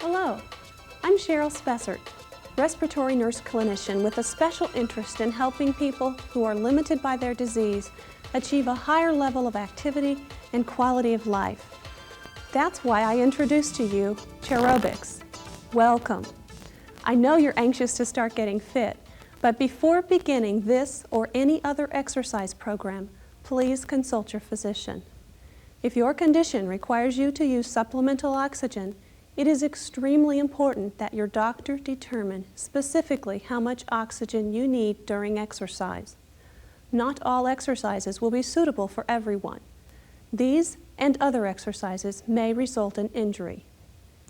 Hello, I'm Cheryl Spessert, respiratory nurse clinician with a special interest in helping people who are limited by their disease achieve a higher level of activity and quality of life. That's why I introduced to you Chairobics. Welcome. I know you're anxious to start getting fit, but before beginning this or any other exercise program, please consult your physician. If your condition requires you to use supplemental oxygen, it is extremely important that your doctor determine specifically how much oxygen you need during exercise. Not all exercises will be suitable for everyone. These and other exercises may result in injury.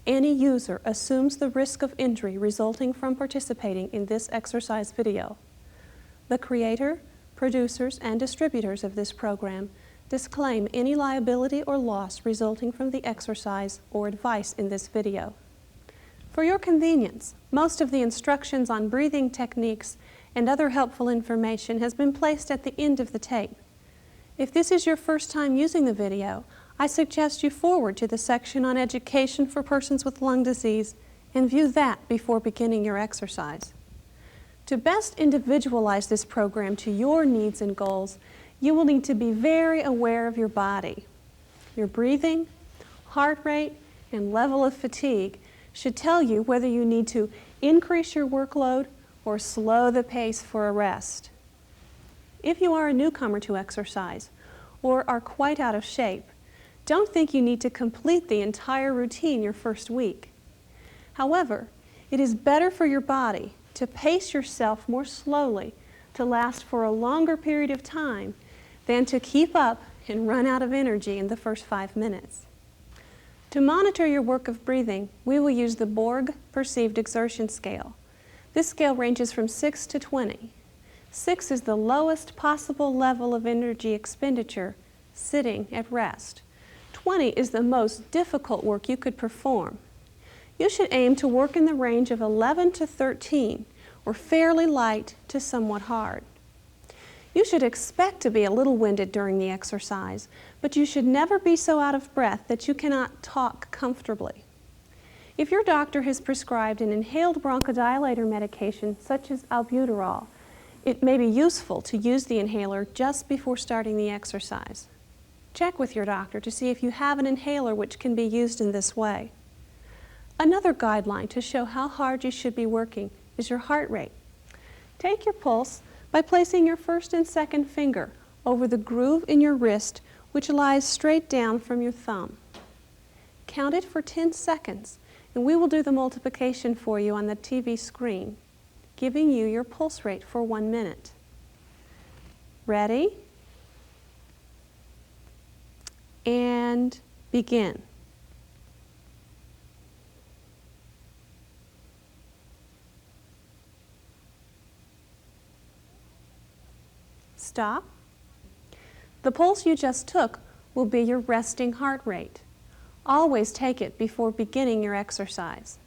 Any user assumes the risk of injury resulting from participating in this exercise video. The creator, producers, and distributors of this program disclaim any liability or loss resulting from the exercise or advice in this video. For your convenience, most of the instructions on breathing techniques and other helpful information has been placed at the end of the tape. If this is your first time using the video, I suggest you forward to the section on education for persons with lung disease and view that before beginning your exercise. To best individualize this program to your needs and goals, you will need to be very aware of your body. Your breathing, heart rate, and level of fatigue should tell you whether you need to increase your workload or slow the pace for a rest. If you are a newcomer to exercise or are quite out of shape, don't think you need to complete the entire routine your first week. However, it is better for your body to pace yourself more slowly to last for a longer period of time than to keep up and run out of energy in the first 5 minutes. To monitor your work of breathing, we will use the Borg Perceived Exertion Scale. This scale ranges from 6 to 20. 6 is the lowest possible level of energy expenditure sitting at rest. 20 is the most difficult work you could perform. You should aim to work in the range of 11 to 13, or fairly light to somewhat hard. You should expect to be a little winded during the exercise, but you should never be so out of breath that you cannot talk comfortably. If your doctor has prescribed an inhaled bronchodilator medication such as albuterol, it may be useful to use the inhaler just before starting the exercise. Check with your doctor to see if you have an inhaler which can be used in this way. Another guideline to show how hard you should be working is your heart rate. Take your pulse by placing your first and second finger over the groove in your wrist which lies straight down from your thumb. Count it for 10 seconds and we will do the multiplication for you on the TV screen, giving you your pulse rate for 1 minute. Ready? And begin. Stop. The pulse you just took will be your resting heart rate. Always take it before beginning your exercise.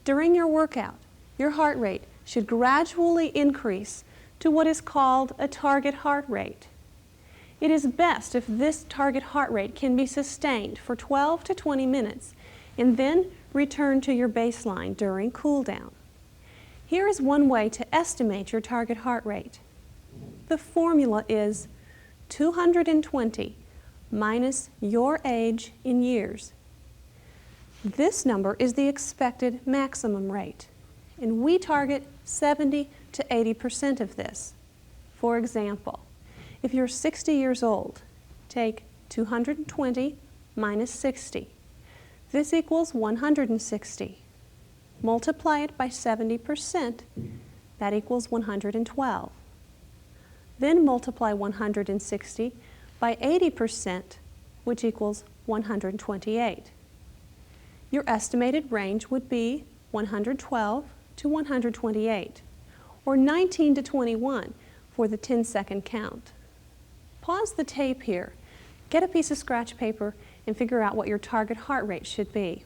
During your workout, your heart rate should gradually increase to what is called a target heart rate. It is best if this target heart rate can be sustained for 12 to 20 minutes and then return to your baseline during cool down. Here is one way to estimate your target heart rate. The formula is 220 minus your age in years. This number is the expected maximum rate, and we target 70 to 80% of this. For example, if you're 60 years old, take 220 minus 60. This equals 160. Multiply it by 70%, that equals 112. Then multiply 160 by 80%, which equals 128. Your estimated range would be 112 to 128, or 19 to 21 for the 10-second count. Pause the tape here, get a piece of scratch paper, and figure out what your target heart rate should be.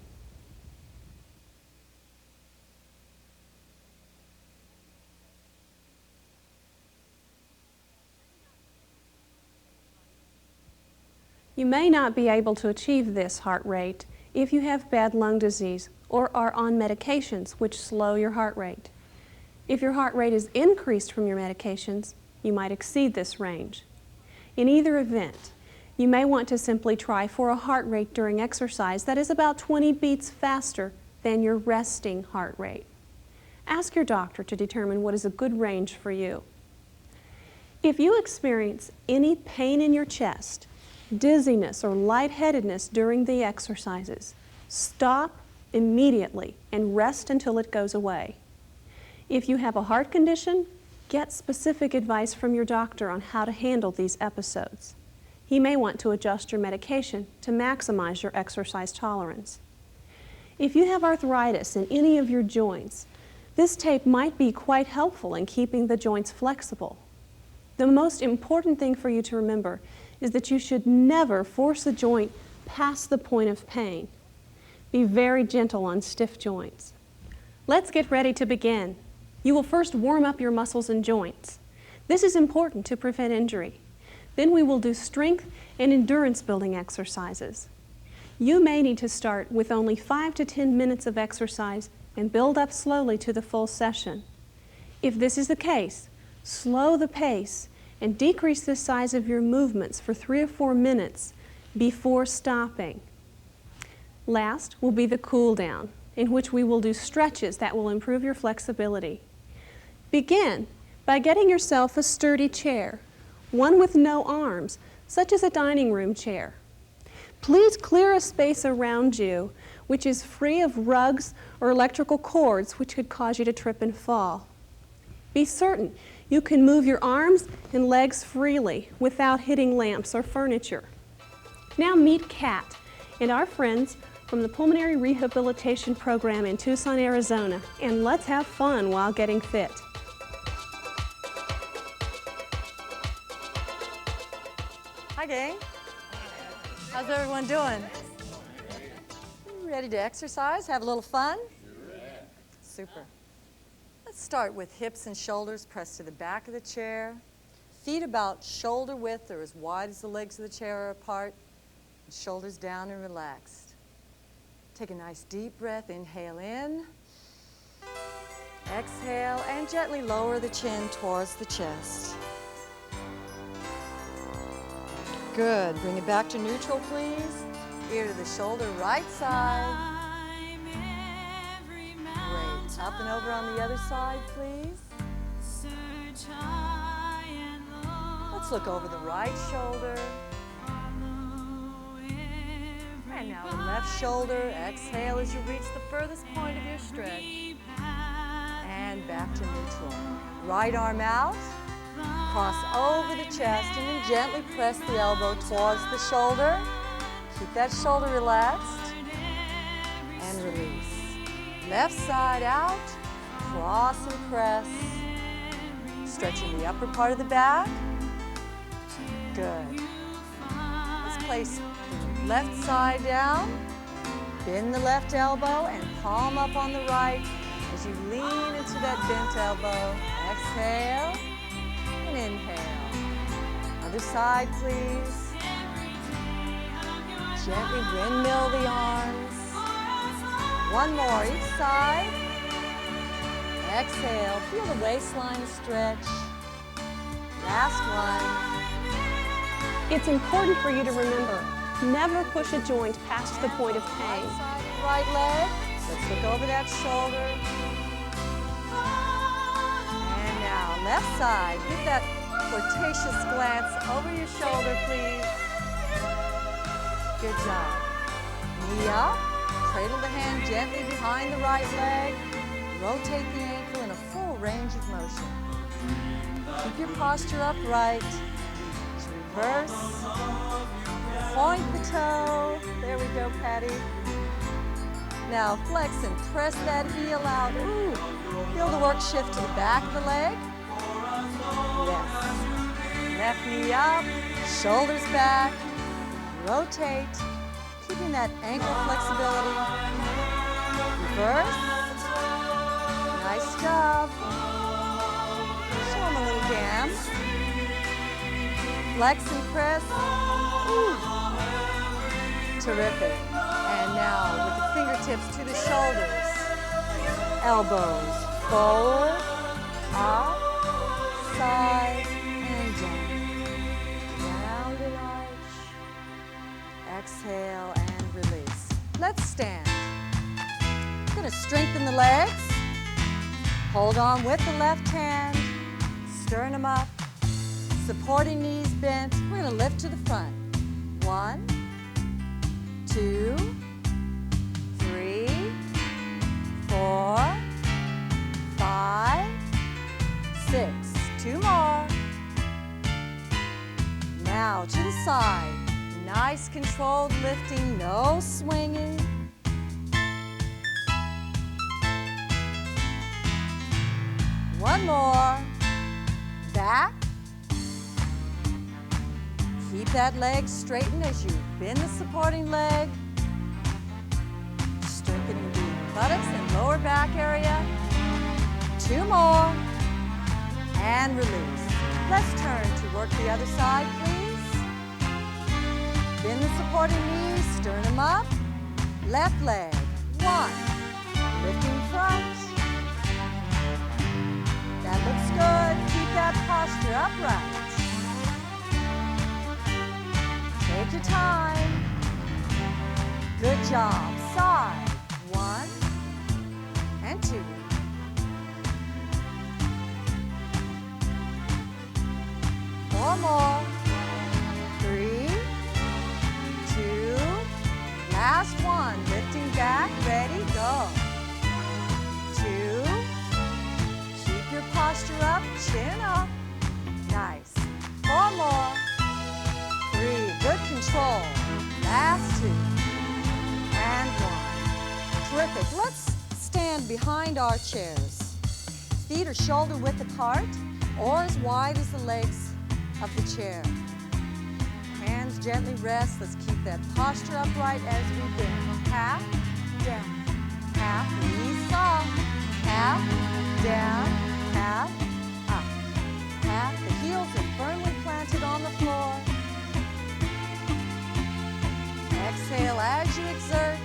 You may not be able to achieve this heart rate if you have bad lung disease or are on medications which slow your heart rate. If your heart rate is increased from your medications, you might exceed this range. In either event, you may want to simply try for a heart rate during exercise that is about 20 beats faster than your resting heart rate. Ask your doctor to determine what is a good range for you. If you experience any pain in your chest, dizziness, or lightheadedness during the exercises, stop immediately and rest until it goes away. If you have a heart condition, get specific advice from your doctor on how to handle these episodes. He may want to adjust your medication to maximize your exercise tolerance. If you have arthritis in any of your joints, this tape might be quite helpful in keeping the joints flexible. The most important thing for you to remember is that you should never force a joint past the point of pain. Be very gentle on stiff joints. Let's get ready to begin. You will first warm up your muscles and joints. This is important to prevent injury. Then we will do strength and endurance building exercises. You may need to start with only 5 to 10 minutes of exercise and build up slowly to the full session. If this is the case, slow the pace and decrease the size of your movements for 3 or 4 minutes before stopping. Last will be the cool down, in which we will do stretches that will improve your flexibility. Begin by getting yourself a sturdy chair, one with no arms, such as a dining room chair. Please clear a space around you which is free of rugs or electrical cords which could cause you to trip and fall. Be certain you can move your arms and legs freely without hitting lamps or furniture. Now meet Kat and our friends from the Pulmonary Rehabilitation Program in Tucson, Arizona, and let's have fun while getting fit. Hi, gang. How's everyone doing? Ready to exercise, have a little fun? Super. Let's start with hips and shoulders pressed to the back of the chair. Feet about shoulder width or as wide as the legs of the chair are apart. And shoulders down and relaxed. Take a nice deep breath, inhale in. Exhale and gently lower the chin towards the chest. Good. Bring it back to neutral, please. Ear to the shoulder, right side. Great. Up and over on the other side, please. Let's look over the right shoulder. And now the left shoulder. Exhale as you reach the furthest point of your stretch. And back to neutral. Right arm out. Cross over the chest and then gently press the elbow towards the shoulder. Keep that shoulder relaxed and release. Left side out, cross and press. Stretching the upper part of the back. Good. Let's place the left side down, bend the left elbow and palm up on the right as you lean into that bent elbow. Exhale. Inhale. Other side, please. Gently windmill the arms. One more each side. Exhale. Feel the waistline stretch. Last one. It's important for you to remember, never push a joint past the point of pain. Right side, right leg. Let's look over that shoulder. And now, left side. Get that flirtatious glance over your shoulder, please. Good job. Knee up. Cradle the hand gently behind the right leg. Rotate the ankle in a full range of motion. Keep your posture upright. Reverse. Point the toe. There we go, Patty. Now flex and press that heel out. Ooh. Feel the work shift to the back of the leg. Yes. Left knee up, shoulders back, rotate, keeping that ankle flexibility. Reverse. Nice job. Show them a little dance. Flex and press. Ooh. Terrific. And now with the fingertips fingertips to the shoulders. Elbows forward, up, side, and down. Round and arch. Exhale and release. Let's stand. We're going to strengthen the legs. Hold on with the left hand. Sternum up. Supporting knees bent. We're going to lift to the front. 1, 2, 3, 4, 5, 6. 2 more. Now to the side. Nice controlled lifting, no swinging. One more. Back. Keep that leg straightened as you bend the supporting leg. Strengthening the buttocks and lower back area. 2 more. And release. Let's turn to work the other side, please. Bend the supporting knees, sternum up. Left leg. 1. Lifting front. That looks good. Keep that posture upright. Take your time. Good job. Side. 1 and 2. 4 more. 3, 2. Last one. Lifting back. Ready. Go. 2. Keep your posture up. Chin up. Nice. 4 more. 3. Good control. Last 2. And 1. Terrific. Let's stand behind our chairs. Feet are shoulder width apart or as wide as the legs of the chair. Hands gently rest. Let's keep that posture upright as we bend. Half, down, half, knees soft, half, down, half, up, half. The heels are firmly planted on the floor. Exhale as you exert.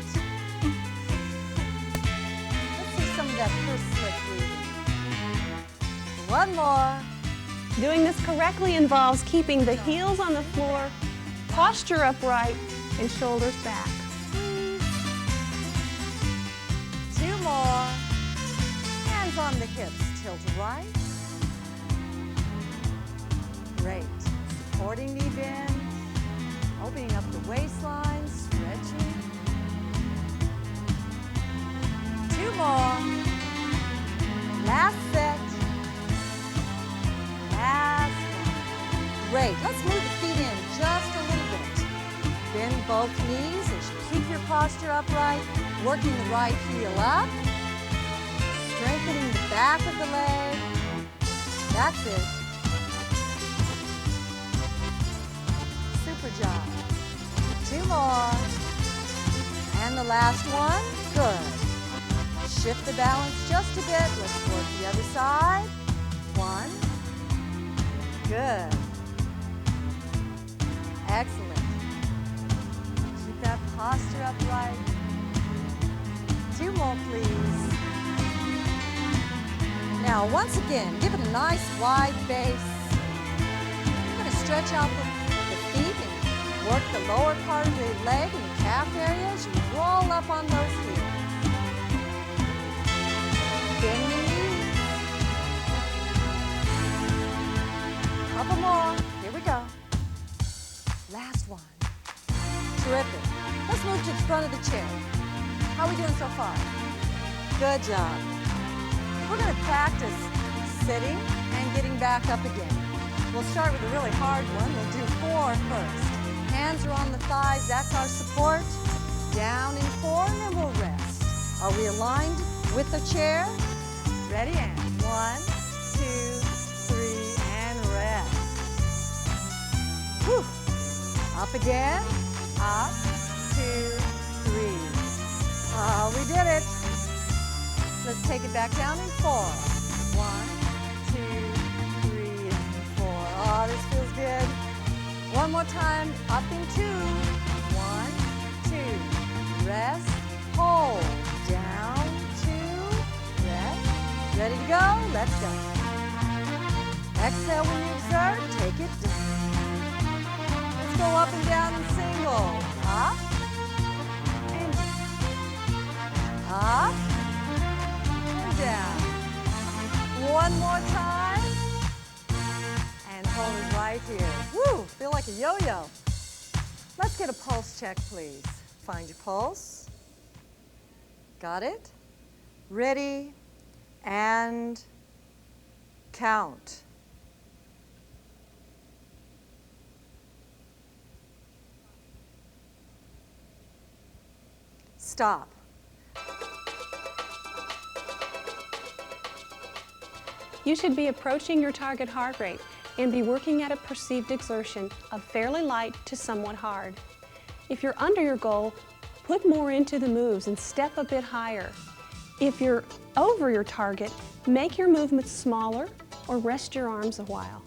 Let's see some of that first slick breathing. 1 more. Doing this correctly involves keeping the heels on the floor, posture upright, and shoulders back. 2 more. Hands on the hips, tilt right. Great. Supporting knee bend. Opening up the waistline, stretching. 2 more. Last set. Last one. Great. Let's move the feet in just a little bit. Bend both knees as you keep your posture upright, working the right heel up, strengthening the back of the leg. That's it. Super job. 2 more. And the last one. Good. Shift the balance just a bit. Let's work the other side. 1. Good. Excellent. Keep that posture upright. 2 more, please. Now, once again, give it a nice wide base. You're going to stretch out the feet and work the lower part of the leg and the calf area as you roll up on those heels. Bend your knees. Couple more. Here we go. Last one. Terrific. Let's move to the front of the chair. How are we doing so far? Good job. We're going to practice sitting and getting back up again. We'll start with a really hard one. We'll do 4 first. Hands are on the thighs. That's our support. Down in 4, and then we'll rest. Are we aligned with the chair? Ready, and 1, 2, 3, and rest. Whew. Up again. Up, 2, 3. Oh, we did it. Let's take it back down in 4. 1, 2, 3, and 4. Oh, this feels good. One more time. Up in 2. 1, 2. Rest. Hold. Ready to go? Let's go. Exhale when you exert, take it down. Let's go up and down in single. Up and down. Up and down. One more time. And hold it right here. Woo, feel like a yo-yo. Let's get a pulse check, please. Find your pulse. Got it? Ready, and count. Stop. You should be approaching your target heart rate and be working at a perceived exertion of fairly light to somewhat hard. If you're under your goal, put more into the moves and step a bit higher. If you're over your target, make your movements smaller or rest your arms a while.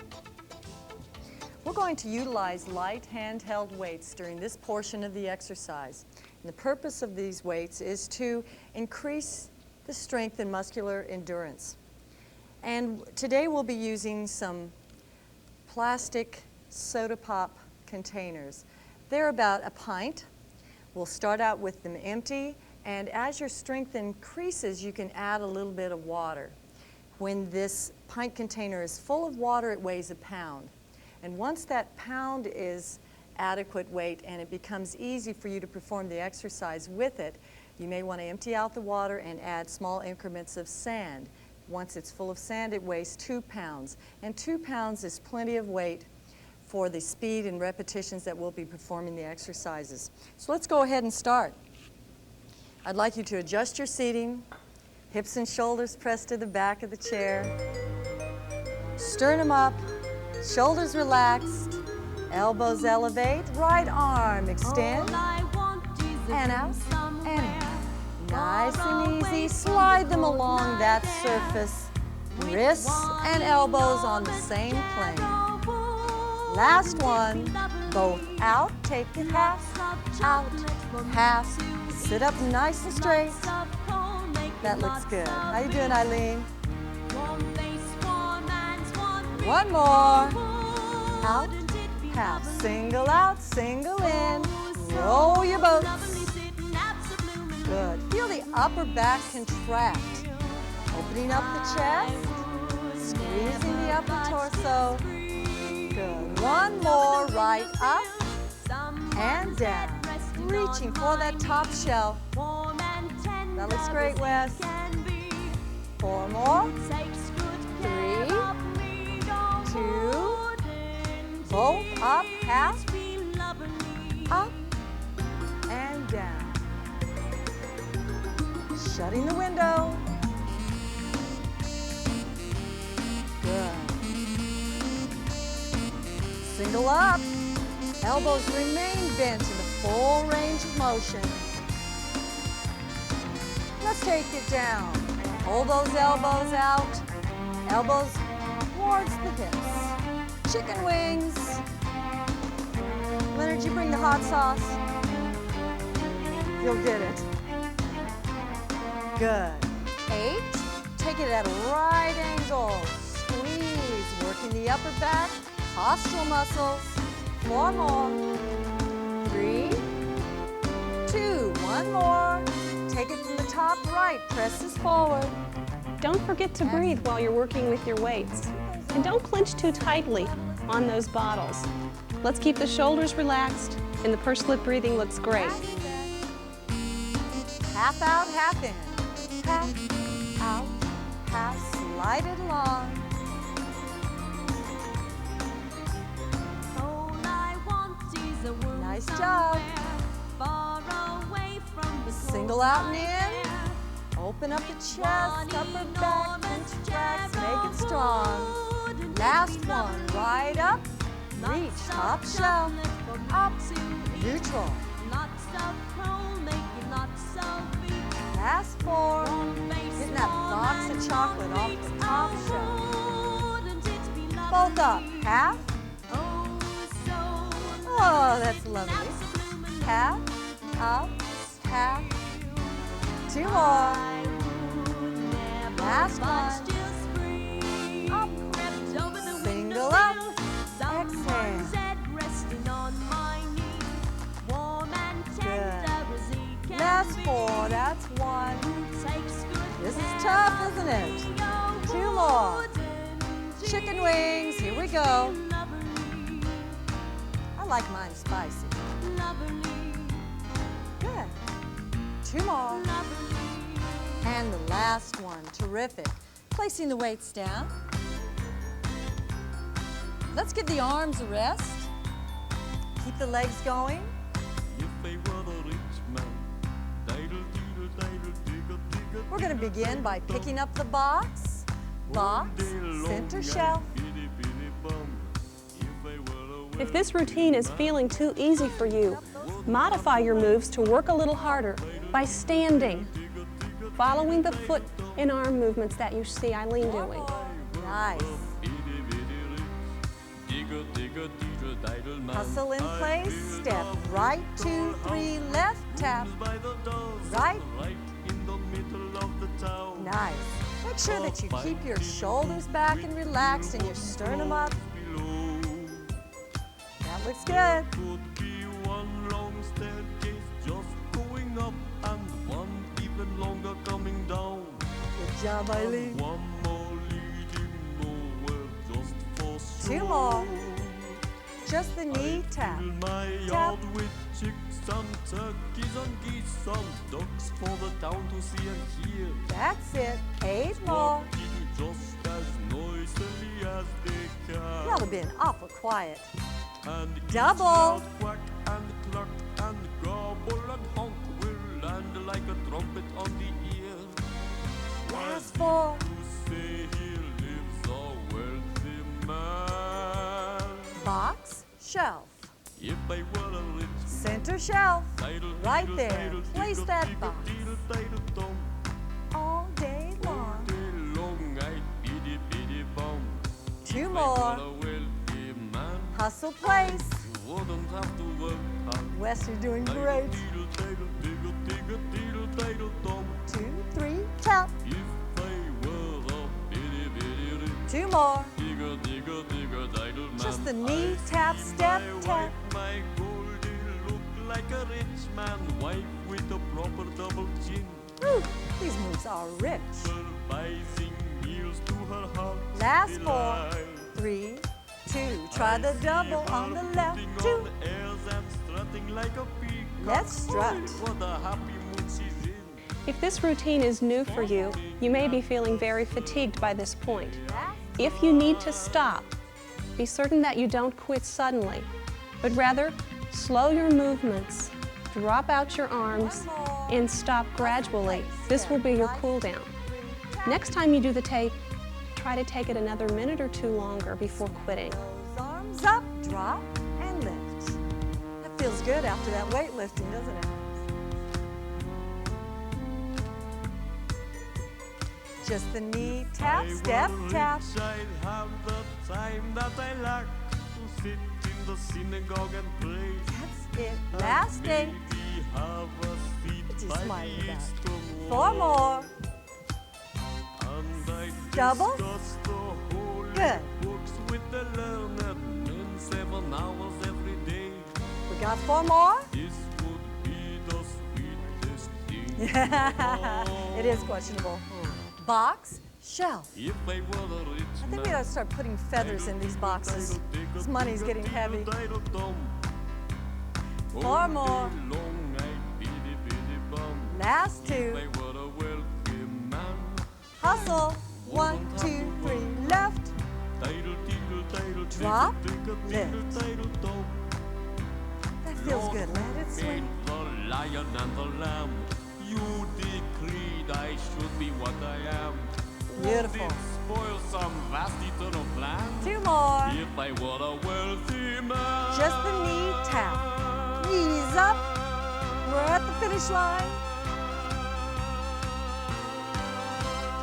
We're going to utilize light handheld weights during this portion of the exercise. And the purpose of these weights is to increase the strength and muscular endurance. And today we'll be using some plastic soda pop containers. They're about a pint. We'll start out with them empty, and as your strength increases, you can add a little bit of water. When this pint container is full of water, it weighs a pound. And once that pound is adequate weight and it becomes easy for you to perform the exercise with it, you may want to empty out the water and add small increments of sand. Once it's full of sand, it weighs 2 pounds. And 2 pounds is plenty of weight for the speed and repetitions that we'll be performing the exercises. So let's go ahead and start. I'd like you to adjust your seating, hips and shoulders pressed to the back of the chair, sternum up, shoulders relaxed, elbows elevate, right arm extend, and out, and in. Nice and easy, slide them along that surface, wrists and elbows on the same plane. Last one, both out, take it half, out, half, sit up nice and straight. That looks good. How you doing, Eileen? One more, out, half, single out, single in, roll your boats. Good. Feel the upper back contract. Opening up the chest, squeezing the upper torso. Good. One more, right up and down. Reaching for that top shelf. That looks great, Wes. 4 more. 3, 2, both up, half, up and down. Shutting the window. Good. Single up. Elbows remain bent in the full range of motion. Let's take it down. Hold those elbows out. Elbows towards the hips. Chicken wings. Leonard, you bring the hot sauce. You'll get it. Good. 8. Take it at a right angle. Squeeze. Working the upper back. Postural muscles. 4 more. 3, 2. 1 more. Take it from the top right. Presses forward. Don't forget to breathe while you're working with your weights. And don't clench too tightly on those bottles. Let's keep the shoulders relaxed, and the pursed lip breathing looks great. Half out, half in. Half out, half, slide it along. Nice job. Single out and in. Open up the chest, upper back, contracts, make it strong. Last one, right up, reach, top shelf, up, neutral. Last 4, getting that box of chocolate off the top shelf. Both up, half. Oh, that's lovely. Half, up, half. 2 more. Last one. Up. Single up. Exhale. Good. Last 4. That's 1. This is tough, isn't it? 2 more. Chicken wings. Here we go. I like mine spicy. Good. 2 more. And the last one. Terrific. Placing the weights down. Let's give the arms a rest. Keep the legs going. We're going to begin by picking up the box. Box, center shelf. If this routine is feeling too easy for you, modify your moves to work a little harder by standing, following the foot and arm movements that you see Eileen doing. Nice. Hustle in place, step right, 2, 3, left, tap, right. Nice. Make sure that you keep your shoulders back and relaxed and your sternum up. That looks good. Could be one long staircase just going up and one even longer coming down. Good job, Eileen. One more leading nowhere just for 2 more. Just the knee tap. Fill my yard with chicks and turkeys and geese and ducks for the town to see and hear. That's it. 8 more. Squawking just as noisily as they can. Y'all have been awful quiet. And each Double. loud quack and cluck and gobble and honk will land like a trumpet on the ear. Last 4. To say here lives a wealthy man. Box, shelf. If I were a rich Center shelf. Right there. Place that box. Dum. All day long. Day long I'd biddy biddy bum. 2 If I more. were a wealthy man, Hustle place. you wouldn't have to work hard. Wes, you're doing great. Diddle, diddle, diddle, diddle, diddle, diddle, dum. 2, 3, tap. If I were a bitty bitty rich 2 more. digger, digger, digger, diddle man, Just the knee I tap, see step, my tap. wife, my goldie look like a rich man, wife with a proper double chin, Whew, these moves are rich. supervising meals to her heart's Last 4. delight. 3, 2. Try the double on the left. 2. On airs and strutting like a peacock. Let's strut. What a happy mood she's in. If this routine is new for you, you may be feeling very fatigued by this point. If you need to stop, be certain that you don't quit suddenly, but rather slow your movements, drop out your arms, and stop gradually. This will be your cool down. Next time you do the tape, try to take it another minute or 2 longer before quitting. Those arms up, drop, and lift. That feels good after that weightlifting, doesn't it? Just the knee tap, step, tap. I'd have the time that I lack to sit in the synagogue and pray. That's it. Last 8. Maybe have a seat What you by smiling the about? eastern 4 wall. more. And I Double. discuss the holy Good. books with the learned men 7 hours every day. We got 4 more. This would be the sweetest thing. It is questionable. Box, shelf. If I were a rich I think we ought to start putting feathers in these boxes. This money's getting heavy. 4 more. Last 2. Hustle. 1, 2, 3, left. Drop, lift. That feels good. Let it swing. The lion and the lamb. You decreed I should be what I am. Beautiful. Would it spoil some vast eternal plan? 2 more. If I were a wealthy man. Just the knee tap. Knees up. We're at the finish line.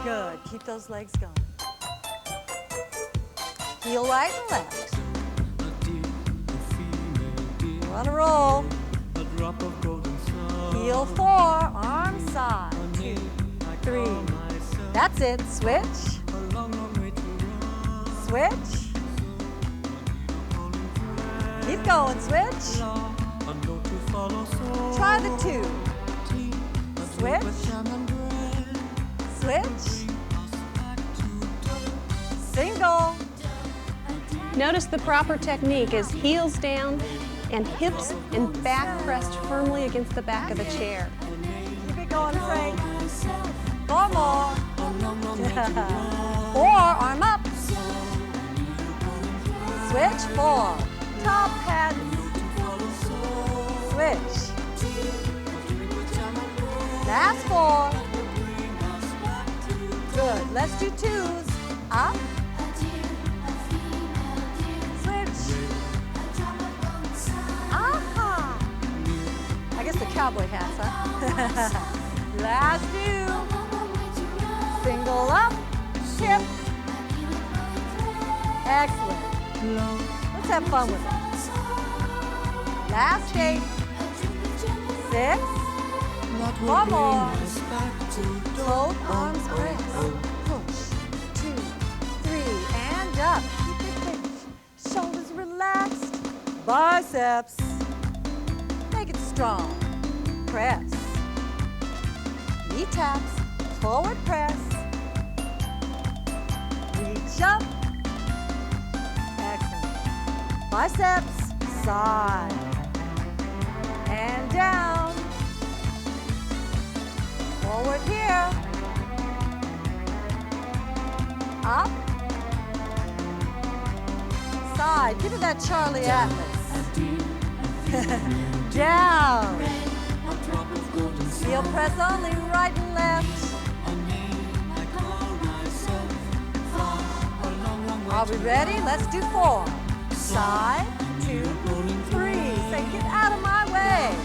Good. Keep those legs going. Heel right and left. We're on a roll. A drop of golden sun. Heel 4. Arm side. 2, 3. That's it. Switch. Switch. Keep going. Switch. Try the 2. Switch. Switch. Single. Notice the proper technique is heels down and hips and back pressed firmly against the back of the chair. Keep it going, Frank. 4 more. 4, arm up. Switch, 4. Top hat. Switch. Last 4. Good. Let's do 2s. Up. Switch. Aha. I guess the cowboy hats, huh? Last 2. Single up. Hip. Excellent. Let's have fun with it. Last 8. 6. 1 more. Both arms press. Push. 2, 3, and up. Keep it finished. Shoulders relaxed. Biceps. Make it strong. Press. Knee taps. Forward press. Reach up. Excellent. Biceps. Side. And down. Forward here. Up. Side. Give it that Charlie Atlas. Down. Heel press only, right and left. Are we ready? Let's do 4. Side, 2, 3. Say, get out of my way.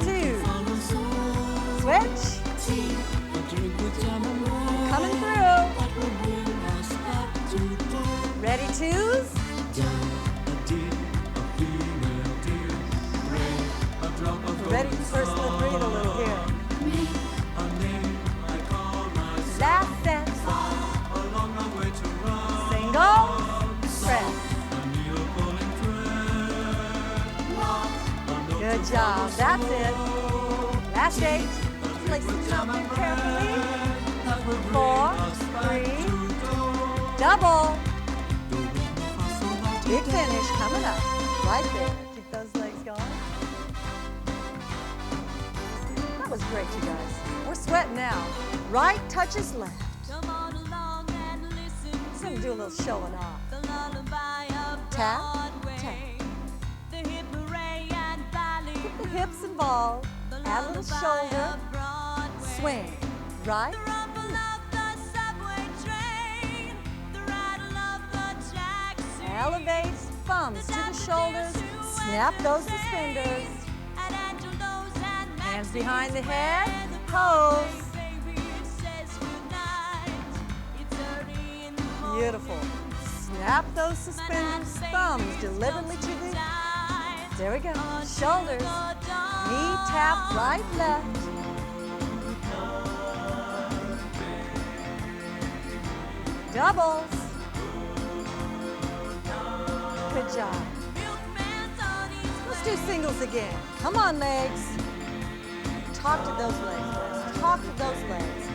2. Switch. Coming through. Ready, 2s? Ready, first let's breathe a little here. Last set. Single. Press. Good job. That's it. Last 8. Place it up there carefully. 4, 3. Double. Big finish coming up. Right there. Keep those legs going. That was great, you guys. We're sweating now. Right touches left. Just gonna do a little showing off. Tap, tap. Keep the hips involved. Add a little shoulder. Swing. Right. Elevate. Thumbs to the shoulders. Snap those suspenders. Hands behind the head. Pose. Beautiful. Snap those suspenders. Thumbs deliberately to the... There we go. Shoulders. Knee tap right, left. Doubles. Good job. Let's do singles again. Come on, legs. Talk to those legs, Liz. Talk to those legs.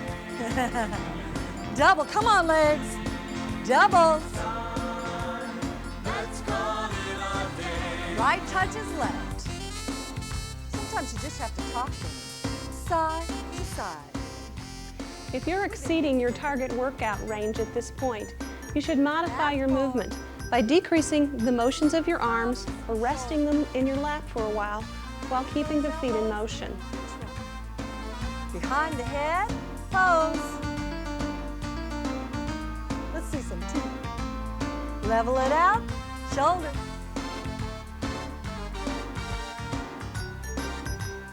Double. Come on, legs. Doubles. Right touches left. Sometimes you just have to talk to them. Side to side. If you're exceeding your target workout range at this point, you should modify your movement by decreasing the motions of your arms or resting them in your lap for a while keeping the feet in motion. Behind the head, pose. Let's see some teeth. Level it out, shoulder.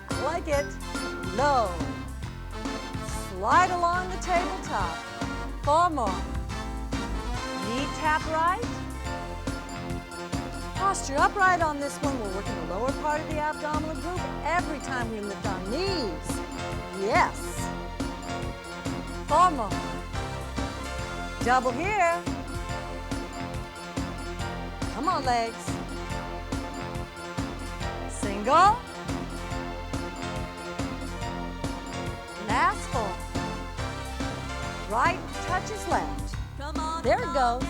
I like it. Low. Slide along the tabletop. 4 more. Knee tap right. Posture upright on this one. We're working the lower part of the abdominal group every time we lift our knees. Yes. 4 more. Double here. Come on, legs. Single. Last full. Right touches left. There it goes.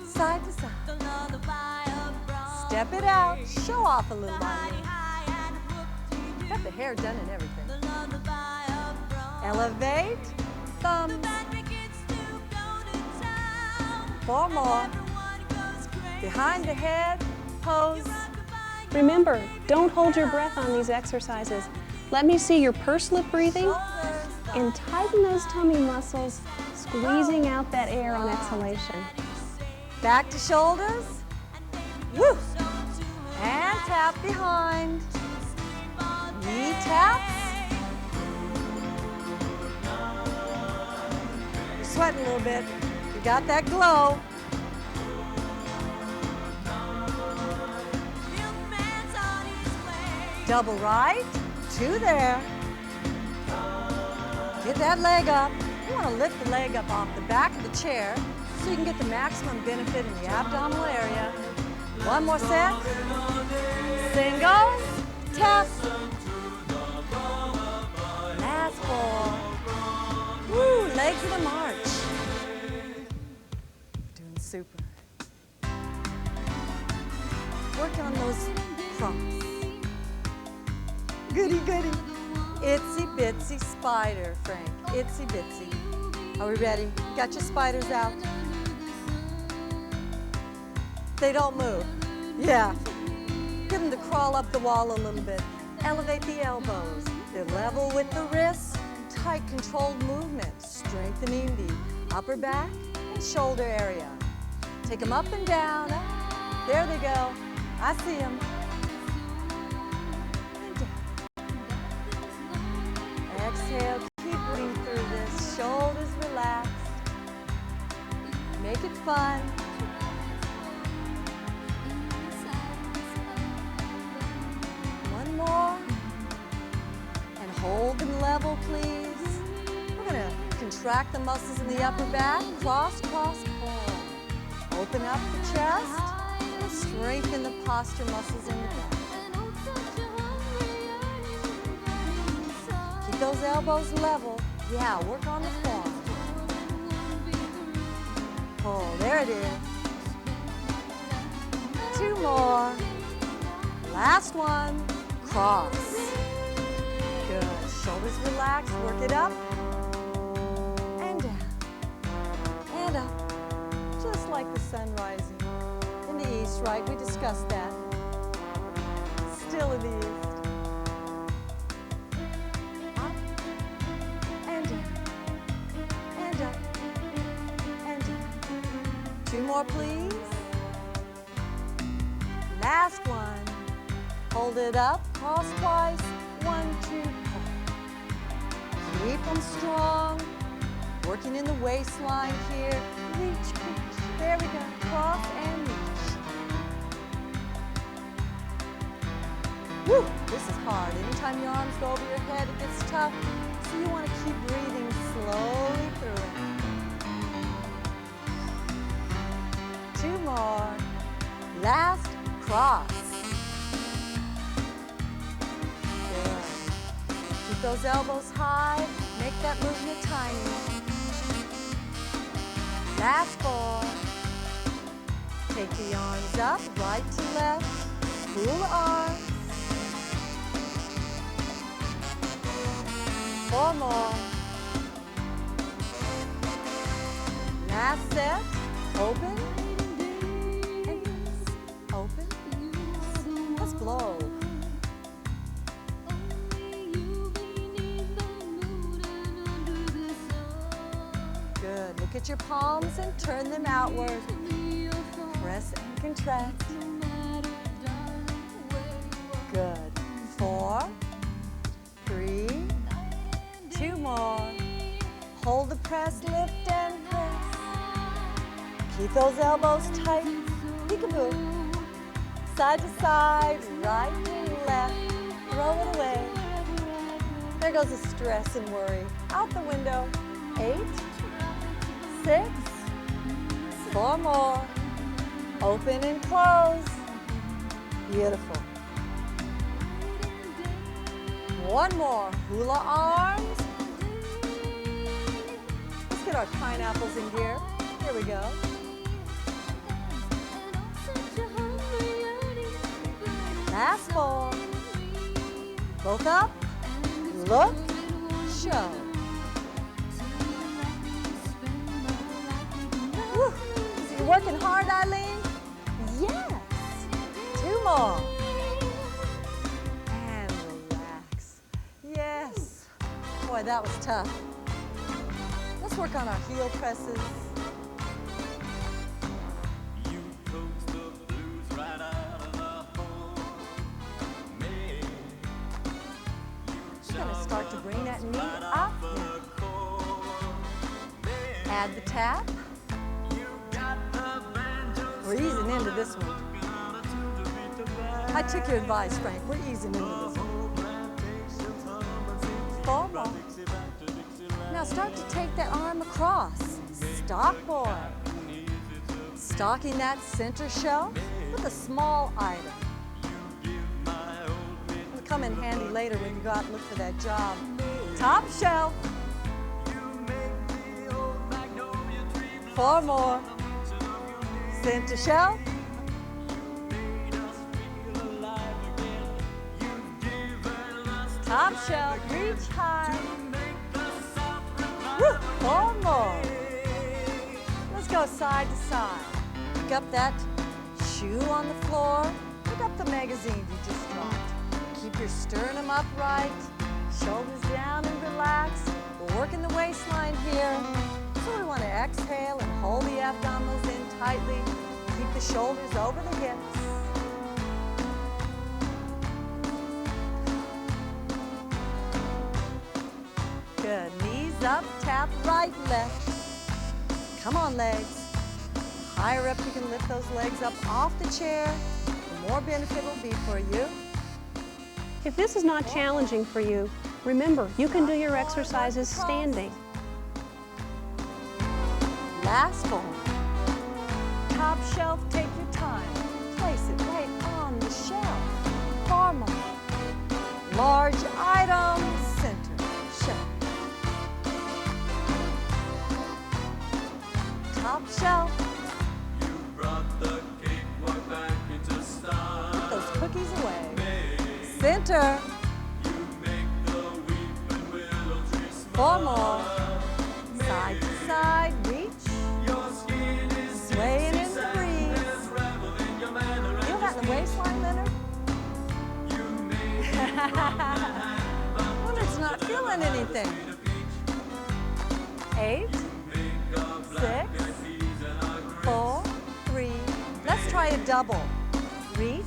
Side to side. Step it out. Show off a little on you. Got the hair done and everything. Elevate. Thumbs. 4 more. Behind the head. Pose. Remember, don't hold your breath on these exercises. Let me see your pursed lip breathing and tighten those tummy muscles, squeezing out that air on exhalation. Back to shoulders. Woo! And tap behind. Knee taps. You're sweating a little bit. You got that glow. Double right, 2 there. Get that leg up. You want to lift the leg up off the back of the chair so you can get the maximum benefit in the abdominal area. 1 more set. Singles, tap. Last 4. Woo, legs of the march. Doing super. Work on those props. Goody, goody. Itsy bitsy spider, Frank. Itsy bitsy. Are we ready? Got your spiders out? They don't move. Yeah. Get them to crawl up the wall a little bit. Elevate the elbows. They're level with the wrists. Tight, controlled movement, strengthening the upper back and shoulder area. Take them up and down. There they go. I see them. Exhale, keep breathing through this. Shoulders relaxed. Make it fun. One more. And hold them level, please. We're going to contract the muscles in the upper back. Cross, cross, pull. Open up the chest. And strengthen the posture muscles in the back. Those elbows level. Yeah, work on the form. Pull, there it is. 2 more. Last one. Cross. Good. Shoulders relaxed. Work it up. And down. And up. Just like the sun rising in the east, right? We discussed that. Still in the east. More, please. Last one. Hold it up. Cross twice. 1, 2, pull. Keep them strong. Working in the waistline here. Reach, reach. There we go. Cross and reach. Woo! This is hard. Anytime your arms go over your head, it gets tough. So you want to keep breathing slowly through it. 2 more. Last cross. Good. Keep those elbows high. Make that movement tiny. Last 4. Take the arms up, right to left. Cool arms. 4 more. Last set. Open. Let's blow. Good. Look at your palms and turn them outward. Press and contract. Good. 4, 3, 2 more. Hold the press, lift and press. Keep those elbows tight. Peekaboo. Side to side, right and left, throw it away. There goes the stress and worry. Out the window. 8, 6. 4 more. Open and close. Beautiful. One more. Hula arms. Let's get our pineapples in gear. Here we go. Last 4. Both up. Look. Show. Woo. You're working hard, Eileen? Yes. 2 more. And relax. Yes. Boy, that was tough. Let's work on our heel presses. You coax the blues right out of the hole. We're going to start to bring that knee up. Add the tap. We're easing into this one. I took your advice, Frank. We're easing into this one. 4 more. Now start to take that arm across. Stock boy. Stocking that center shelf with a small item. It'll come in handy later when you go out and look for that job. Top shelf. 4 more. Center shelf. Top shelf, reach high. Woo, 4 more. Let's go side to side. Pick up that shoe on the floor. Pick up the magazine you just dropped. Keep your sternum upright, shoulders down and relax. We're working the waistline here. So we want to exhale and hold the abdominals in tightly. Keep the shoulders over the hips. Good. Knees up, tap right, left. Come on, legs. Higher up you can lift those legs up off the chair. The more benefit will be for you. If this is not challenging for you, remember, you can do your exercises standing. Last 4. Top shelf, take your time. Place it right on the shelf. 4 more. Large items, center shelf. Top shelf. You brought the cakewalk back into style. Put those cookies away. Center. You make the weeping willow tree 4 more. Side to side, reach. Your skin is Swaying in the breeze. there's rebel in your manner. Feel that in the waistline, Leonard? You made Leonard's not feeling anything. 8, 6, 4, 3. Let's try a double. Reach,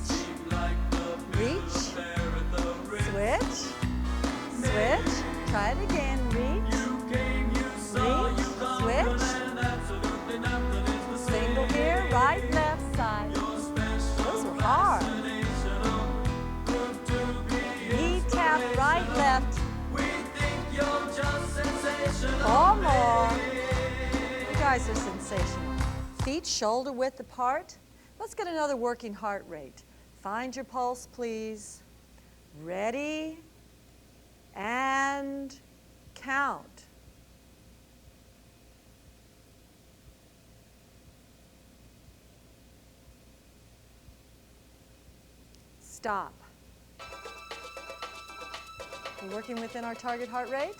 reach, switch, switch. Try it again. Reach, reach, switch. Single here, right, left side. Those were hard. Knee tap, right, left. 4 more. You guys are sensational. Feet shoulder width apart. Let's get another working heart rate. Find your pulse, please. Ready, and count. Stop. We're working within our target heart rate.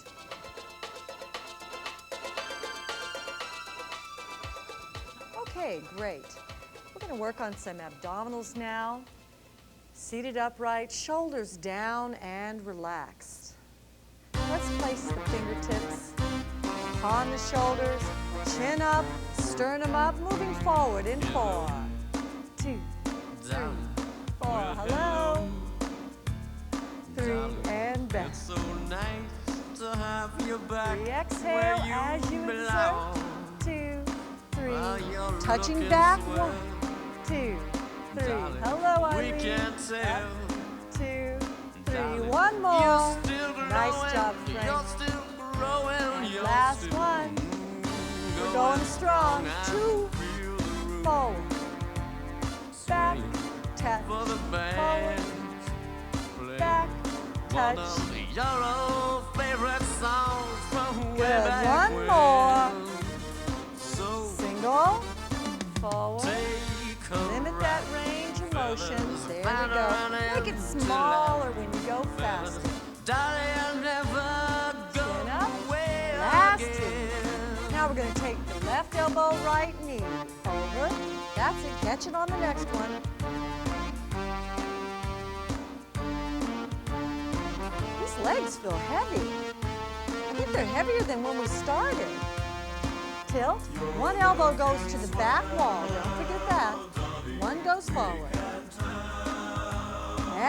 Okay, great. We're going to work on some abdominals now. Seated upright, shoulders down and relaxed. Let's place the fingertips upon the shoulders, chin up, sternum up, moving forward in 4, 2, 3, 4. Hello. 3 and back. It's so nice to have you back. 3, exhale where you as you belong. insert. 2, 3. While you're Touching looking back. swell. 1, 2, 3. Darling, Hello, we Eileen. can't tell. 2, 3. Darling, 1 more. you're still growing. Nice job, You're Frank. still growing. You're Last still one. We're going strong. 2, forward, back, touch, forward, back, touch. Your old favorite songs from way Good, back one more. when. So Single, forward. take a Limit that ride. range of motions. There we go. Make it smaller when you go faster. Darling, I'll never go Chin up. away Last again. two. Now we're going to take the left elbow, right knee. Over. That's it. Catch it on the next one. These legs feel heavy. I think they're heavier than when we started. Tilt. One elbow goes to the back wall. Don't forget that. One goes forward.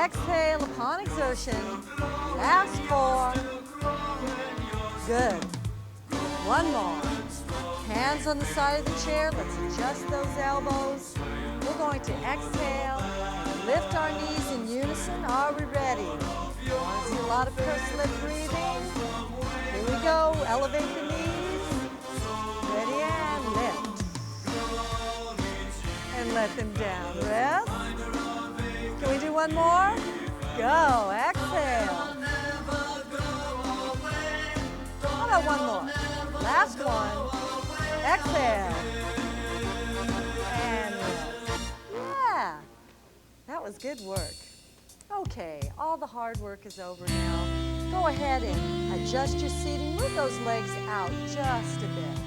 Exhale upon exertion. Last 4. Good. One more. Hands on the side of the chair. Let's adjust those elbows. We're going to exhale and lift our knees in unison. Are we ready? Want to see a lot of pursed lip breathing? Here we go. Elevate the knees. Ready and lift. And let them down. Rest. Can we do one more? Go. Exhale. How about one more? Last one. Exhale. And rest. Yeah. That was good work. Okay, all the hard work is over now. Go ahead and adjust your seating. Move those legs out just a bit.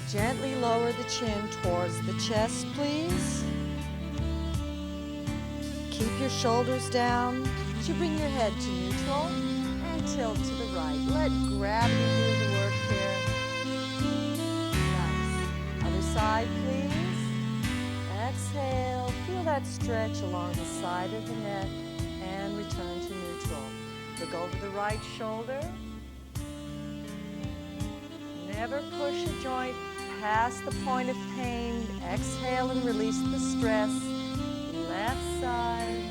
Gently lower the chin towards the chest, please. Keep your shoulders down as you bring your head to neutral and tilt to the right. Let gravity do the work here. Nice. Other side, please. Exhale. Feel that stretch along the side of the neck and return to neutral. Look over the right shoulder. Never push a joint past the point of pain. Exhale and release the stress. Left side.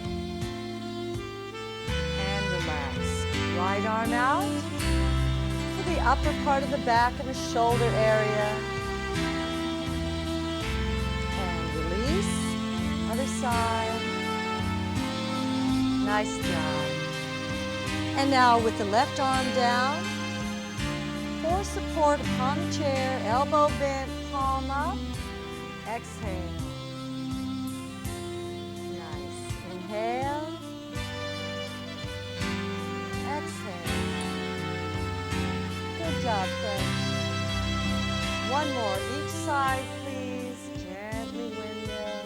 And relax. Right arm out to the upper part of the back and the shoulder area. And release. Other side. Nice job. And now with the left arm down, for support upon the chair, elbow bent, palm up. Exhale. Nice. Inhale. Exhale. Good job, friends. One more. Each side, please. Gently windmill.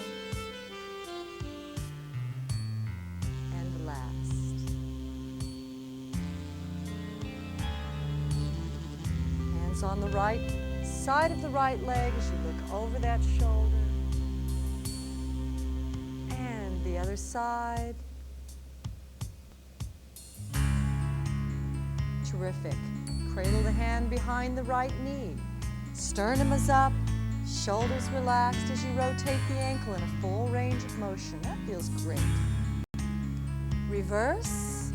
And last. Hands on the right side of the right leg as you look over that shoulder. And the other side. Terrific. Cradle the hand behind the right knee. Sternum is up, shoulders relaxed as you rotate the ankle in a full range of motion. That feels great. Reverse.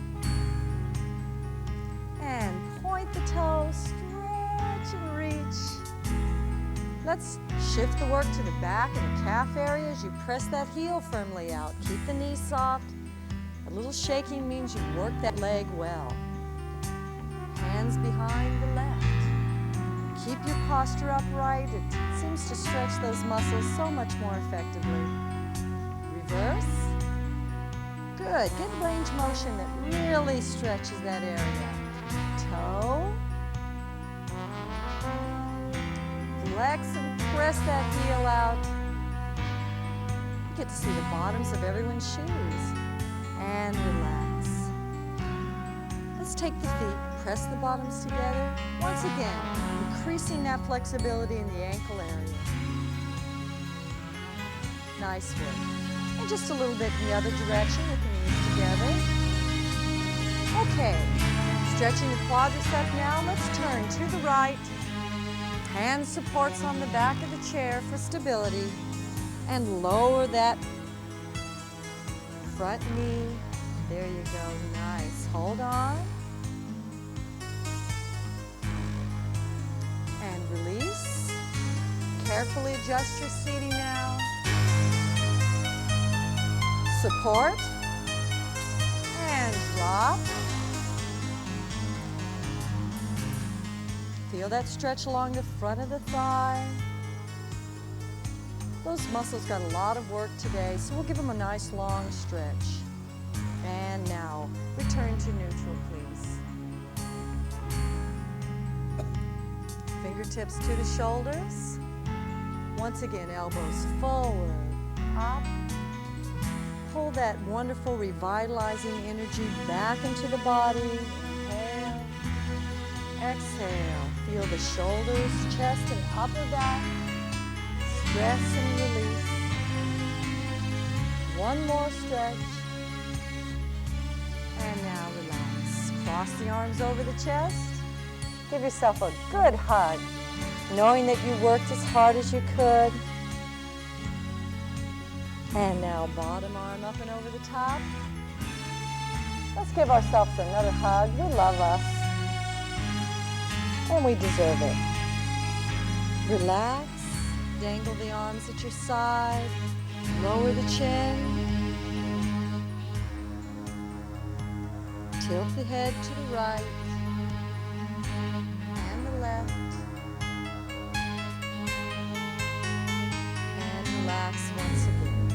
And point the toes, stretch and reach. Let's shift the work to the back and the calf area as you press that heel firmly out. Keep the knees soft. A little shaking means you work that leg well. Hands behind the left. Keep your posture upright. It seems to stretch those muscles so much more effectively. Reverse. Good. Get range motion that really stretches that area. Toe. Flex and press that heel out. You get to see the bottoms of everyone's shoes. And relax. Let's take the feet, press the bottoms together. Once again, increasing that flexibility in the ankle area. Nice work. And just a little bit in the other direction with the knees together. Okay, stretching the quadricep now. Let's turn to the right. Hand supports on the back of the chair for stability. And lower that front knee. There you go, nice. Hold on. And release. Carefully adjust your seating now. Support. And drop. Feel that stretch along the front of the thigh. Those muscles got a lot of work today, so we'll give them a nice long stretch. And now, return to neutral, please. Fingertips to the shoulders. Once again, elbows forward, up. Pull that wonderful revitalizing energy back into the body. Inhale. Exhale. Feel the shoulders, chest, and upper back. Stress and release. One more stretch. And now relax. Cross the arms over the chest. Give yourself a good hug, knowing that you worked as hard as you could. And now bottom arm up and over the top. Let's give ourselves another hug. We love us. And we deserve it. Relax. Dangle the arms at your side. Lower the chin. Tilt the head to the right and the left. And relax once again.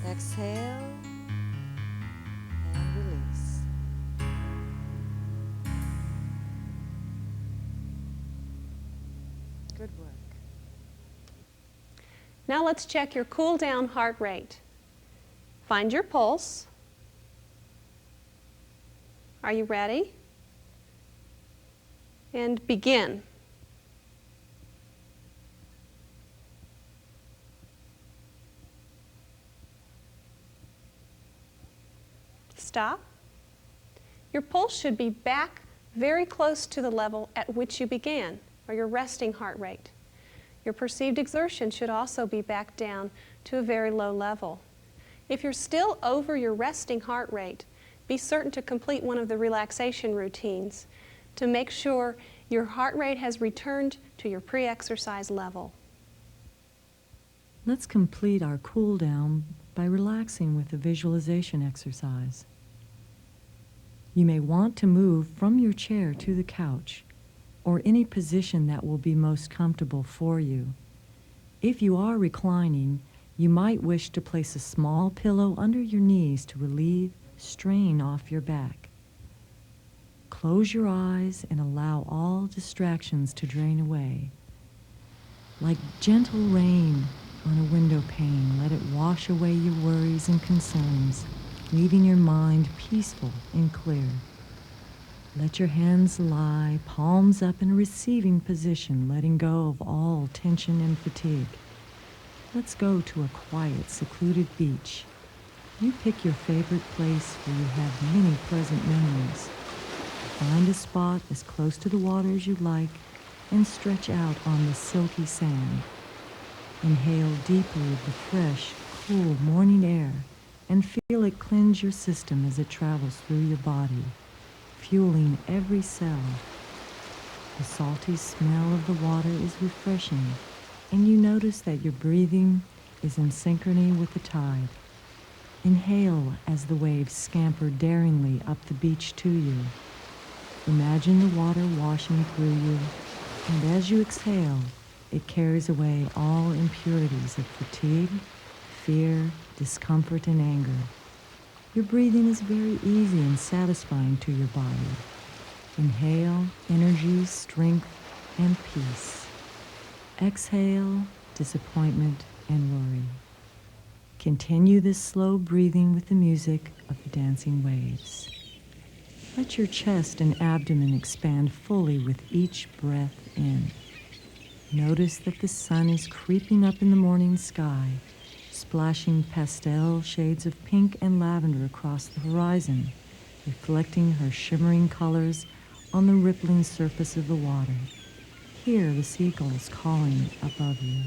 Exhale and release. Good work. Now let's check your cool down heart rate. Find your pulse. Are you ready? And begin. Stop. Your pulse should be back very close to the level at which you began, or your resting heart rate. Your perceived exertion should also be back down to a very low level. If you're still over your resting heart rate, be certain to complete one of the relaxation routines to make sure your heart rate has returned to your pre-exercise level. Let's complete our cool down by relaxing with a visualization exercise. You may want to move from your chair to the couch or any position that will be most comfortable for you. If you are reclining, you might wish to place a small pillow under your knees to relieve strain off your back. Close your eyes and allow all distractions to drain away. Like gentle rain on a window pane, let it wash away your worries and concerns, leaving your mind peaceful and clear. Let your hands lie, palms up in a receiving position, letting go of all tension and fatigue. Let's go to a quiet, secluded beach. You pick your favorite place where you have many pleasant memories. Find a spot as close to the water as you like and stretch out on the silky sand. Inhale deeply the fresh, cool morning air and feel it cleanse your system as it travels through your body, fueling every cell. The salty smell of the water is refreshing, and you notice that your breathing is in synchrony with the tide. Inhale as the waves scamper daringly up the beach to you. Imagine the water washing through you, and as you exhale, it carries away all impurities of fatigue, fear, discomfort, and anger. Your breathing is very easy and satisfying to your body. Inhale energy, strength, and peace. Exhale disappointment and worry. Continue this slow breathing with the music of the dancing waves. Let your chest and abdomen expand fully with each breath in. Notice that the sun is creeping up in the morning sky, splashing pastel shades of pink and lavender across the horizon, reflecting her shimmering colors on the rippling surface of the water. Hear the seagulls calling above you.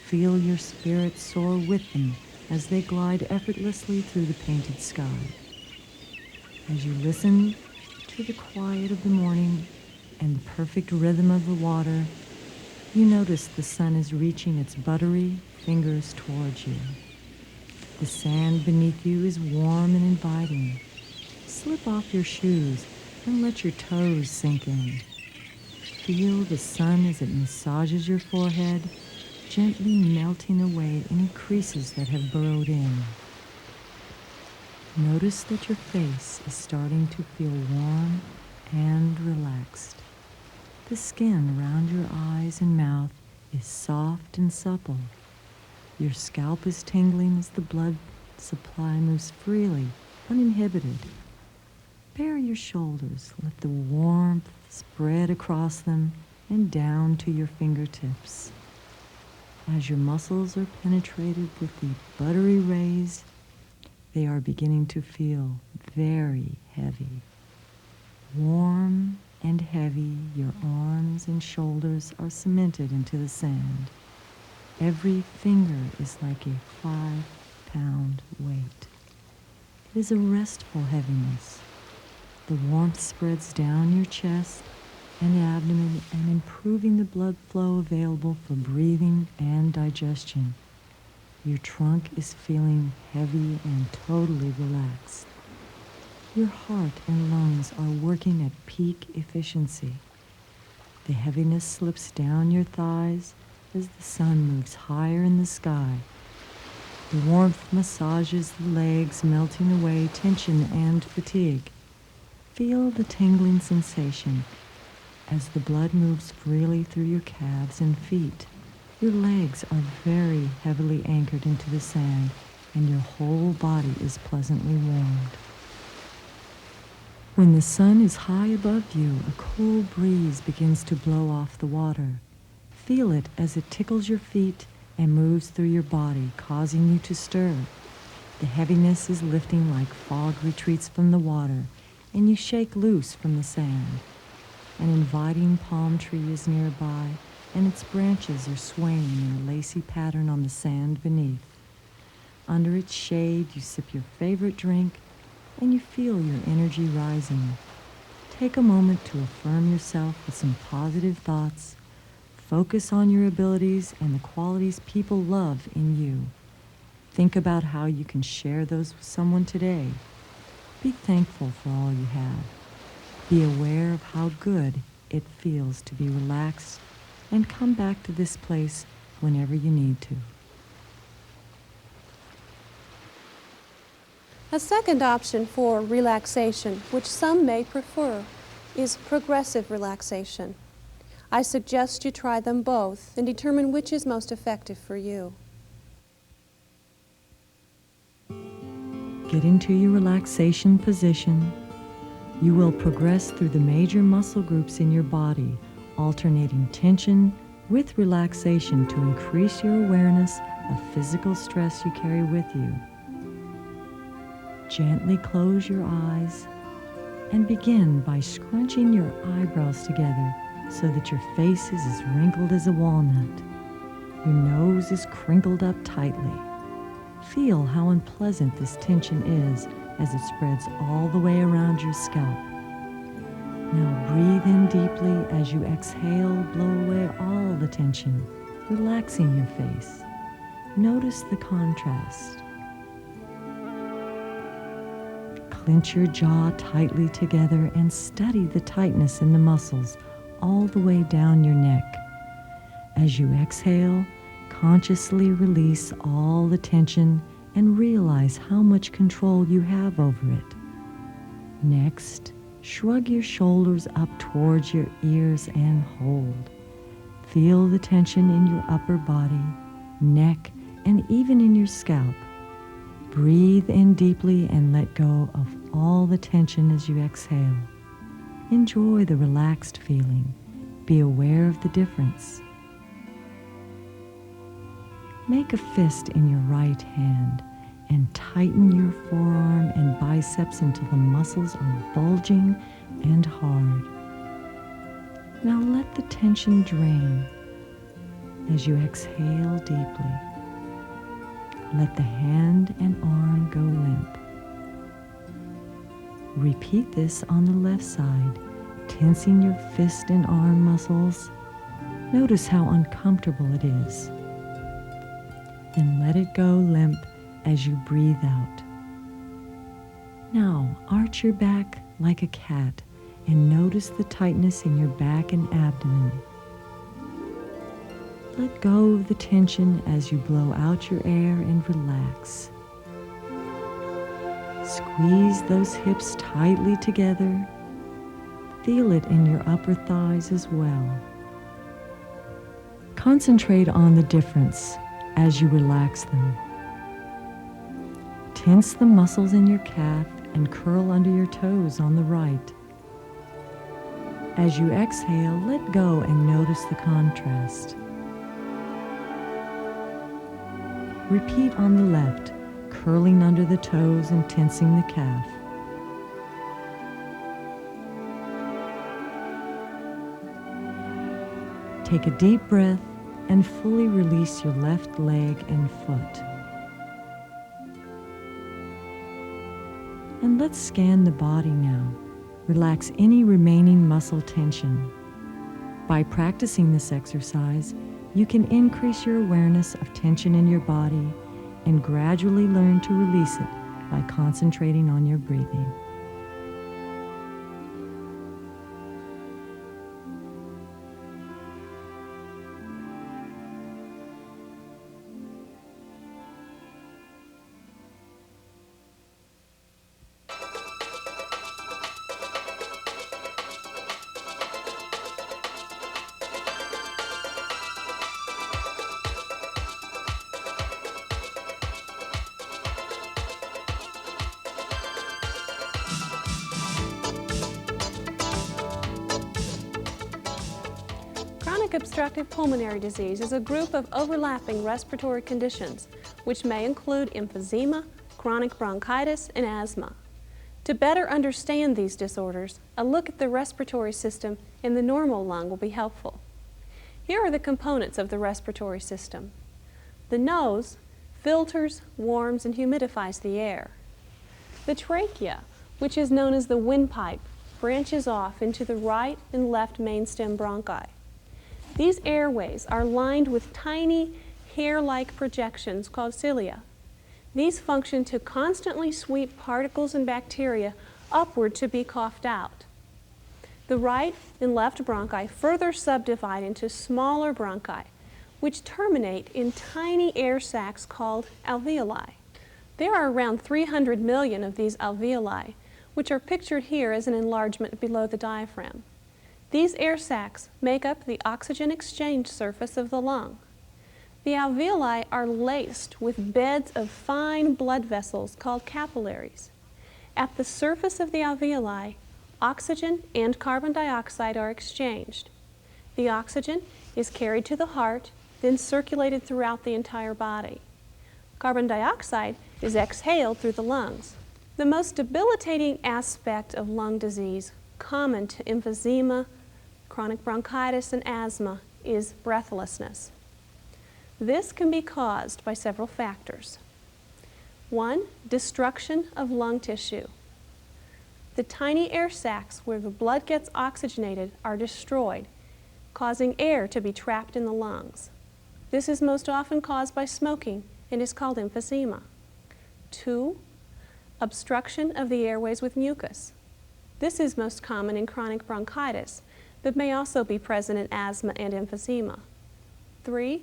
Feel your spirit soar with them as they glide effortlessly through the painted sky. As you listen to the quiet of the morning and the perfect rhythm of the water, You notice the sun is reaching its buttery fingers towards you. The sand beneath you is warm and inviting. Slip off your shoes and let your toes sink in. Feel the sun as it massages your forehead, gently melting away any creases that have burrowed in. Notice that your face is starting to feel warm and relaxed. The skin around your eyes and mouth is soft and supple. Your scalp is tingling as the blood supply moves freely, uninhibited. Bare your shoulders, let the warmth spread across them and down to your fingertips. As your muscles are penetrated with the buttery rays, they are beginning to feel very heavy. Warm and heavy, your arms and shoulders are cemented into the sand. Every finger is like a 5-pound weight. It is a restful heaviness. The warmth spreads down your chest and abdomen and improving the blood flow available for breathing and digestion. Your trunk is feeling heavy and totally relaxed. Your heart and lungs are working at peak efficiency. The heaviness slips down your thighs as the sun moves higher in the sky. The warmth massages the legs, melting away tension and fatigue. Feel the tingling sensation as the blood moves freely through your calves and feet. Your legs are very heavily anchored into the sand, and your whole body is pleasantly warmed. When the sun is high above you, a cool breeze begins to blow off the water. Feel it as it tickles your feet and moves through your body, causing you to stir. The heaviness is lifting like fog retreats from the water, and you shake loose from the sand. An inviting palm tree is nearby, and its branches are swaying in a lacy pattern on the sand beneath. Under its shade, you sip your favorite drink, and you feel your energy rising. Take a moment to affirm yourself with some positive thoughts. Focus on your abilities and the qualities people love in you. Think about how you can share those with someone today. Be thankful for all you have. Be aware of how good it feels to be relaxed, and come back to this place whenever you need to. A second option for relaxation, which some may prefer, is progressive relaxation. I suggest you try them both and determine which is most effective for you. Get into your relaxation position. You will progress through the major muscle groups in your body, alternating tension with relaxation to increase your awareness of physical stress you carry with you. Gently close your eyes and begin by scrunching your eyebrows together so that your face is as wrinkled as a walnut. Your nose is crinkled up tightly. Feel how unpleasant this tension is as it spreads all the way around your scalp. Now breathe in deeply. As you exhale, blow away all the tension, relaxing your face. Notice the contrast. Clench your jaw tightly together and study the tightness in the muscles all the way down your neck. As you exhale, consciously release all the tension and realize how much control you have over it. Next, shrug your shoulders up towards your ears and hold. Feel the tension in your upper body, neck, and even in your scalp. Breathe in deeply and let go of all the tension as you exhale. Enjoy the relaxed feeling. Be aware of the difference. Make a fist in your right hand and tighten your forearm and biceps until the muscles are bulging and hard. Now let the tension drain as you exhale deeply. Let the hand and arm go limp. Repeat this on the left side, tensing your fist and arm muscles. Notice how uncomfortable it is. Then let it go limp as you breathe out. Now, arch your back like a cat and notice the tightness in your back and abdomen. Let go of the tension as you blow out your air and relax. Squeeze those hips tightly together. Feel it in your upper thighs as well. Concentrate on the difference as you relax them. Tense the muscles in your calf and curl under your toes on the right. As you exhale, let go and notice the contrast. Repeat on the left, curling under the toes and tensing the calf. Take a deep breath and fully release your left leg and foot. And let's scan the body now. Relax any remaining muscle tension. By practicing this exercise, you can increase your awareness of tension in your body and gradually learn to release it by concentrating on your breathing. Chronic obstructive pulmonary disease is a group of overlapping respiratory conditions which may include emphysema, chronic bronchitis, and asthma. To better understand these disorders, a look at the respiratory system in the normal lung will be helpful. Here are the components of the respiratory system. The nose filters, warms, and humidifies the air. The trachea, which is known as the windpipe, branches off into the right and left mainstem bronchi. These airways are lined with tiny hair-like projections called cilia. These function to constantly sweep particles and bacteria upward to be coughed out. The right and left bronchi further subdivide into smaller bronchi, which terminate in tiny air sacs called alveoli. There are around 300 million of these alveoli, which are pictured here as an enlargement below the diaphragm. These air sacs make up the oxygen exchange surface of the lung. The alveoli are laced with beds of fine blood vessels called capillaries. At the surface of the alveoli, oxygen and carbon dioxide are exchanged. The oxygen is carried to the heart, then circulated throughout the entire body. Carbon dioxide is exhaled through the lungs. The most debilitating aspect of lung disease, common to emphysema, chronic bronchitis, and asthma, is breathlessness. This can be caused by several factors. 1, destruction of lung tissue. The tiny air sacs where the blood gets oxygenated are destroyed, causing air to be trapped in the lungs. This is most often caused by smoking and is called emphysema. 2, obstruction of the airways with mucus. This is most common in chronic bronchitis, but may also be present in asthma and emphysema. 3,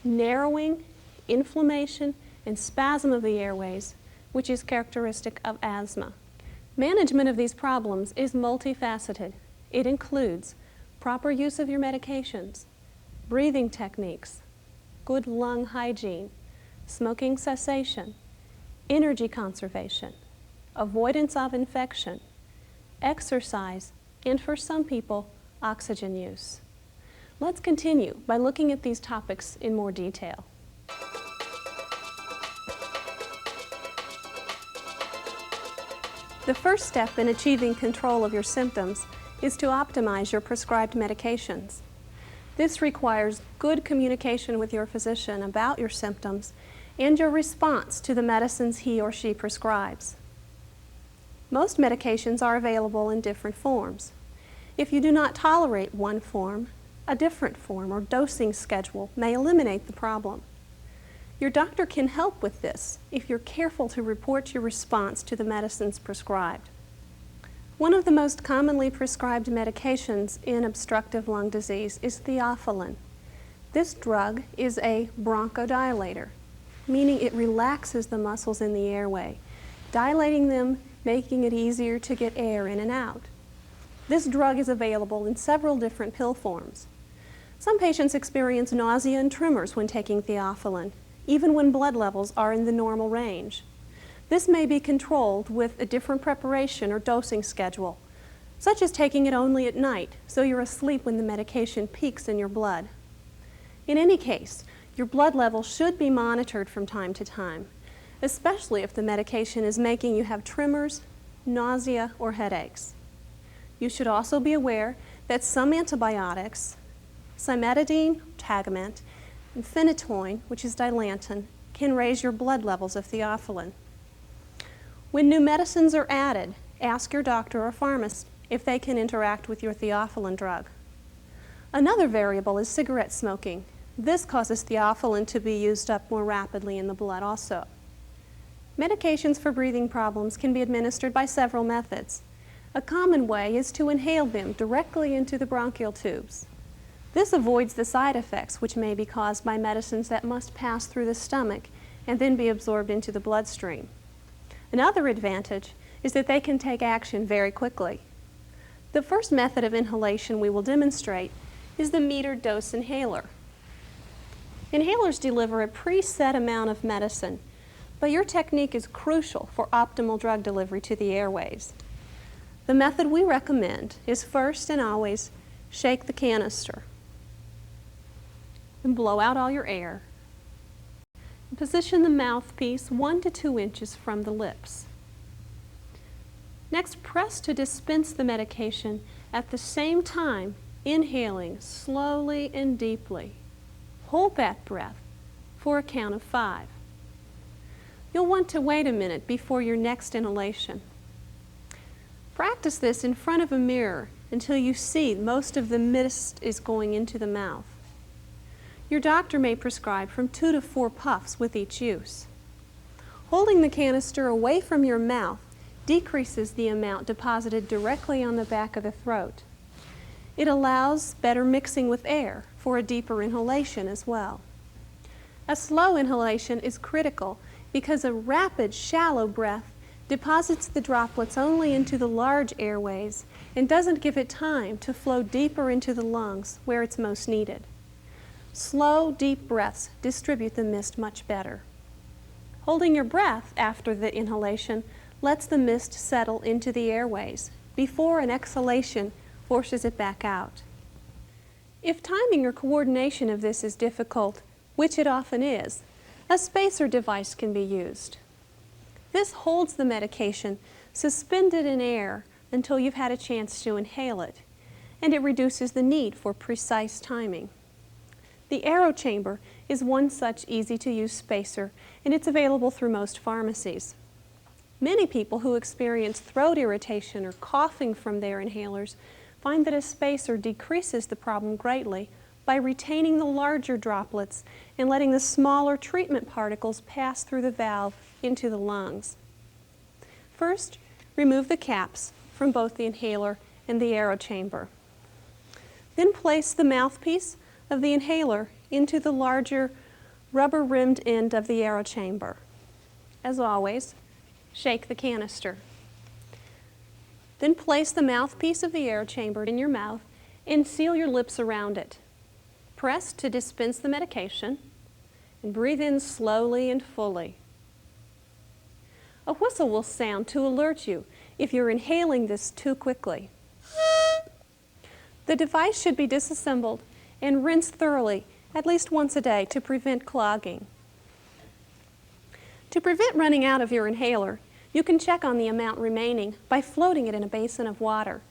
narrowing, inflammation, and spasm of the airways, which is characteristic of asthma. Management of these problems is multifaceted. It includes proper use of your medications, breathing techniques, good lung hygiene, smoking cessation, energy conservation, avoidance of infection, exercise, and for some people, oxygen use. Let's continue by looking at these topics in more detail. The first step in achieving control of your symptoms is to optimize your prescribed medications. This requires good communication with your physician about your symptoms and your response to the medicines he or she prescribes. Most medications are available in different forms. If you do not tolerate one form, a different form or dosing schedule may eliminate the problem. Your doctor can help with this if you're careful to report your response to the medicines prescribed. One of the most commonly prescribed medications in obstructive lung disease is theophylline. This drug is a bronchodilator, meaning it relaxes the muscles in the airway, dilating them, making it easier to get air in and out. This drug is available in several different pill forms. Some patients experience nausea and tremors when taking theophylline, even when blood levels are in the normal range. This may be controlled with a different preparation or dosing schedule, such as taking it only at night so you're asleep when the medication peaks in your blood. In any case, your blood level should be monitored from time to time, especially if the medication is making you have tremors, nausea, or headaches. You should also be aware that some antibiotics, cimetidine, Tagamet, and phenytoin, which is Dilantin, can raise your blood levels of theophylline. When new medicines are added, ask your doctor or pharmacist if they can interact with your theophylline drug. Another variable is cigarette smoking. This causes theophylline to be used up more rapidly in the blood also. Medications for breathing problems can be administered by several methods. A common way is to inhale them directly into the bronchial tubes. This avoids the side effects which may be caused by medicines that must pass through the stomach and then be absorbed into the bloodstream. Another advantage is that they can take action very quickly. The first method of inhalation we will demonstrate is the metered dose inhaler. Inhalers deliver a preset amount of medicine, but your technique is crucial for optimal drug delivery to the airways. The method we recommend is first and always shake the canister and blow out all your air. Position the mouthpiece 1 to 2 inches from the lips. Next, press to dispense the medication at the same time, inhaling slowly and deeply. Hold that breath for a count of 5. You'll want to wait a minute before your next inhalation. Practice this in front of a mirror until you see most of the mist is going into the mouth. Your doctor may prescribe from 2 to 4 puffs with each use. Holding the canister away from your mouth decreases the amount deposited directly on the back of the throat. It allows better mixing with air for a deeper inhalation as well. A slow inhalation is critical because a rapid, shallow breath deposits the droplets only into the large airways and doesn't give it time to flow deeper into the lungs where it's most needed. Slow, deep breaths distribute the mist much better. Holding your breath after the inhalation lets the mist settle into the airways before an exhalation forces it back out. If timing or coordination of this is difficult, which it often is, a spacer device can be used. This holds the medication suspended in air until you've had a chance to inhale it, and it reduces the need for precise timing. The aero chamber is one such easy-to-use spacer, and it's available through most pharmacies. Many people who experience throat irritation or coughing from their inhalers find that a spacer decreases the problem greatly by retaining the larger droplets and letting the smaller treatment particles pass through the valve into the lungs. First, remove the caps from both the inhaler and the aero chamber. Then place the mouthpiece of the inhaler into the larger rubber-rimmed end of the aero chamber. As always, shake the canister. Then place the mouthpiece of the air chamber in your mouth and seal your lips around it. Press to dispense the medication and breathe in slowly and fully. A whistle will sound to alert you if you're inhaling this too quickly. The device should be disassembled and rinsed thoroughly at least once a day to prevent clogging. To prevent running out of your inhaler, you can check on the amount remaining by floating it in a basin of water.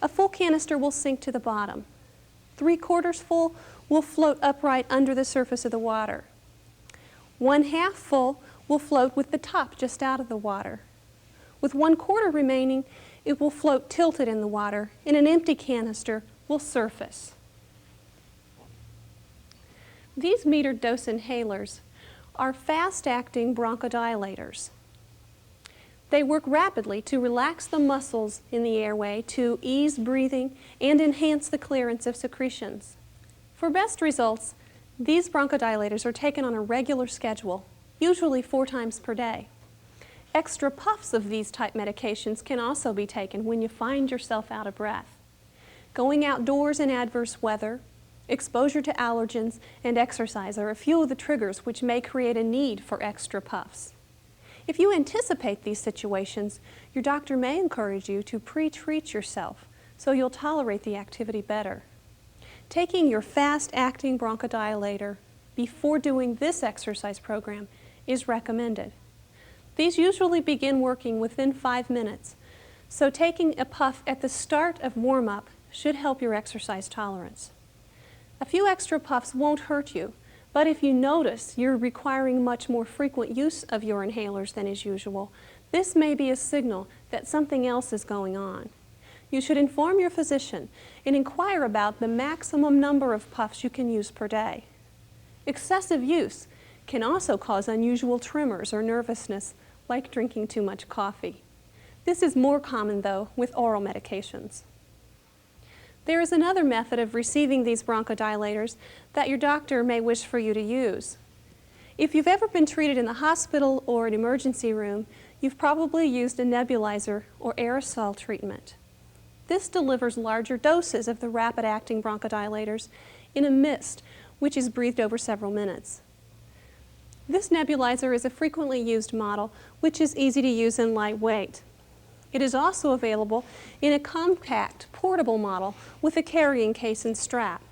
A full canister will sink to the bottom. 3/4 full will float upright under the surface of the water. 1/2 full will float with the top just out of the water. With 1/4 remaining, it will float tilted in the water, and an empty canister will surface. These metered dose inhalers are fast-acting bronchodilators. They work rapidly to relax the muscles in the airway, to ease breathing, and enhance the clearance of secretions. For best results, these bronchodilators are taken on a regular schedule, usually 4 times per day. Extra puffs of these type medications can also be taken when you find yourself out of breath. Going outdoors in adverse weather, exposure to allergens, and exercise are a few of the triggers which may create a need for extra puffs. If you anticipate these situations, your doctor may encourage you to pre-treat yourself so you'll tolerate the activity better. Taking your fast-acting bronchodilator before doing this exercise program is recommended. These usually begin working within 5 minutes, so taking a puff at the start of warm-up should help your exercise tolerance. A few extra puffs won't hurt you, but if you notice you're requiring much more frequent use of your inhalers than is usual, this may be a signal that something else is going on. You should inform your physician and inquire about the maximum number of puffs you can use per day. Excessive use can also cause unusual tremors or nervousness, like drinking too much coffee. This is more common, though, with oral medications. There is another method of receiving these bronchodilators that your doctor may wish for you to use. If you've ever been treated in the hospital or an emergency room, you've probably used a nebulizer or aerosol treatment. This delivers larger doses of the rapid-acting bronchodilators in a mist, which is breathed over several minutes. This nebulizer is a frequently used model, which is easy to use and lightweight. It is also available in a compact, portable model with a carrying case and strap.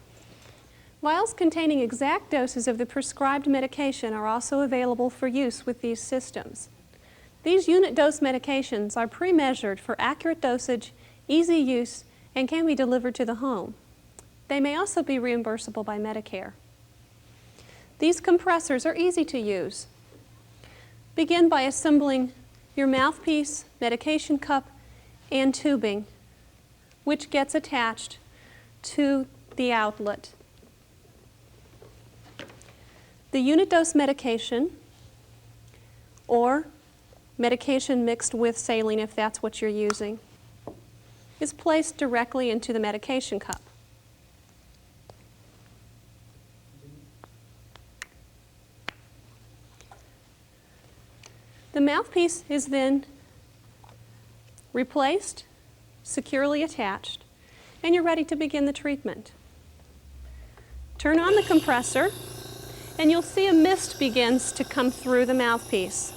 Vials containing exact doses of the prescribed medication are also available for use with these systems. These unit dose medications are pre-measured for accurate dosage, easy use, and can be delivered to the home. They may also be reimbursable by Medicare. These compressors are easy to use. Begin by assembling your mouthpiece, medication cup, and tubing, which gets attached to the outlet. The unit dose medication, or medication mixed with saline if that's what you're using, is placed directly into the medication cup. The mouthpiece is then replaced, securely attached, and you're ready to begin the treatment. Turn on the compressor, and you'll see a mist begins to come through the mouthpiece.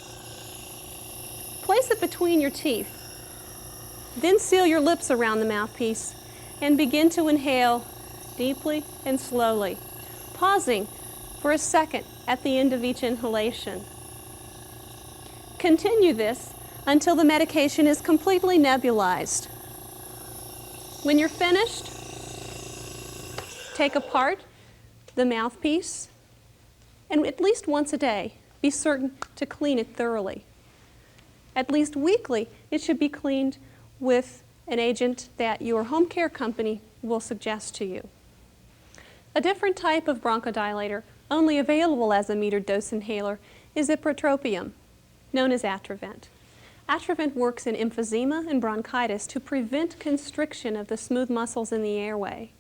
Place it between your teeth. Then seal your lips around the mouthpiece and begin to inhale deeply and slowly, pausing for a second at the end of each inhalation. Continue this until the medication is completely nebulized. When you're finished, take apart the mouthpiece, and at least once a day, be certain to clean it thoroughly. At least weekly, it should be cleaned with an agent that your home care company will suggest to you. A different type of bronchodilator, only available as a metered dose inhaler, is ipratropium, known as Atrovent. Atrovent works in emphysema and bronchitis to prevent constriction of the smooth muscles in the airway.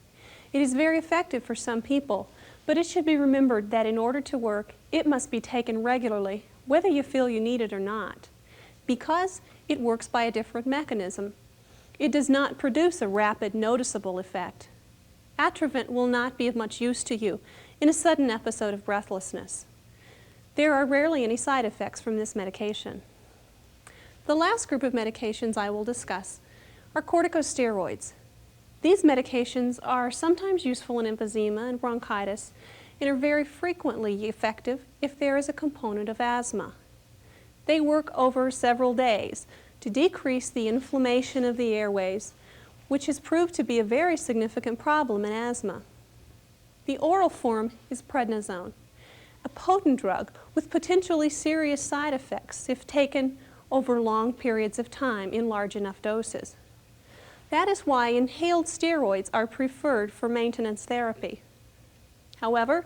It is very effective for some people, but it should be remembered that in order to work, it must be taken regularly, whether you feel you need it or not, because it works by a different mechanism. It does not produce a rapid, noticeable effect. Atrovent will not be of much use to you in a sudden episode of breathlessness. There are rarely any side effects from this medication. The last group of medications I will discuss are corticosteroids. These medications are sometimes useful in emphysema and bronchitis and are very frequently effective if there is a component of asthma. They work over several days to decrease the inflammation of the airways, which has proved to be a very significant problem in asthma. The oral form is prednisone, a potent drug with potentially serious side effects if taken over long periods of time in large enough doses. That is why inhaled steroids are preferred for maintenance therapy. However,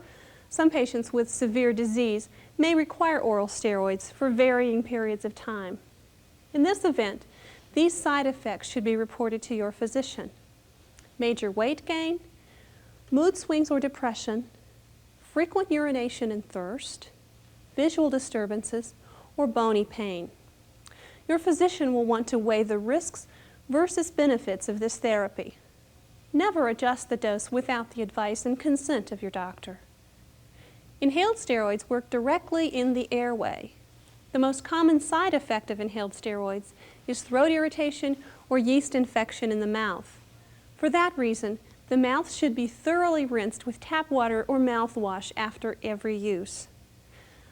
Some patients with severe disease may require oral steroids for varying periods of time. In this event, these side effects should be reported to your physician: major weight gain, mood swings or depression, frequent urination and thirst, visual disturbances, or bony pain. Your physician will want to weigh the risks versus benefits of this therapy. Never adjust the dose without the advice and consent of your doctor. Inhaled steroids work directly in the airway. The most common side effect of inhaled steroids is throat irritation or yeast infection in the mouth. For that reason, the mouth should be thoroughly rinsed with tap water or mouthwash after every use.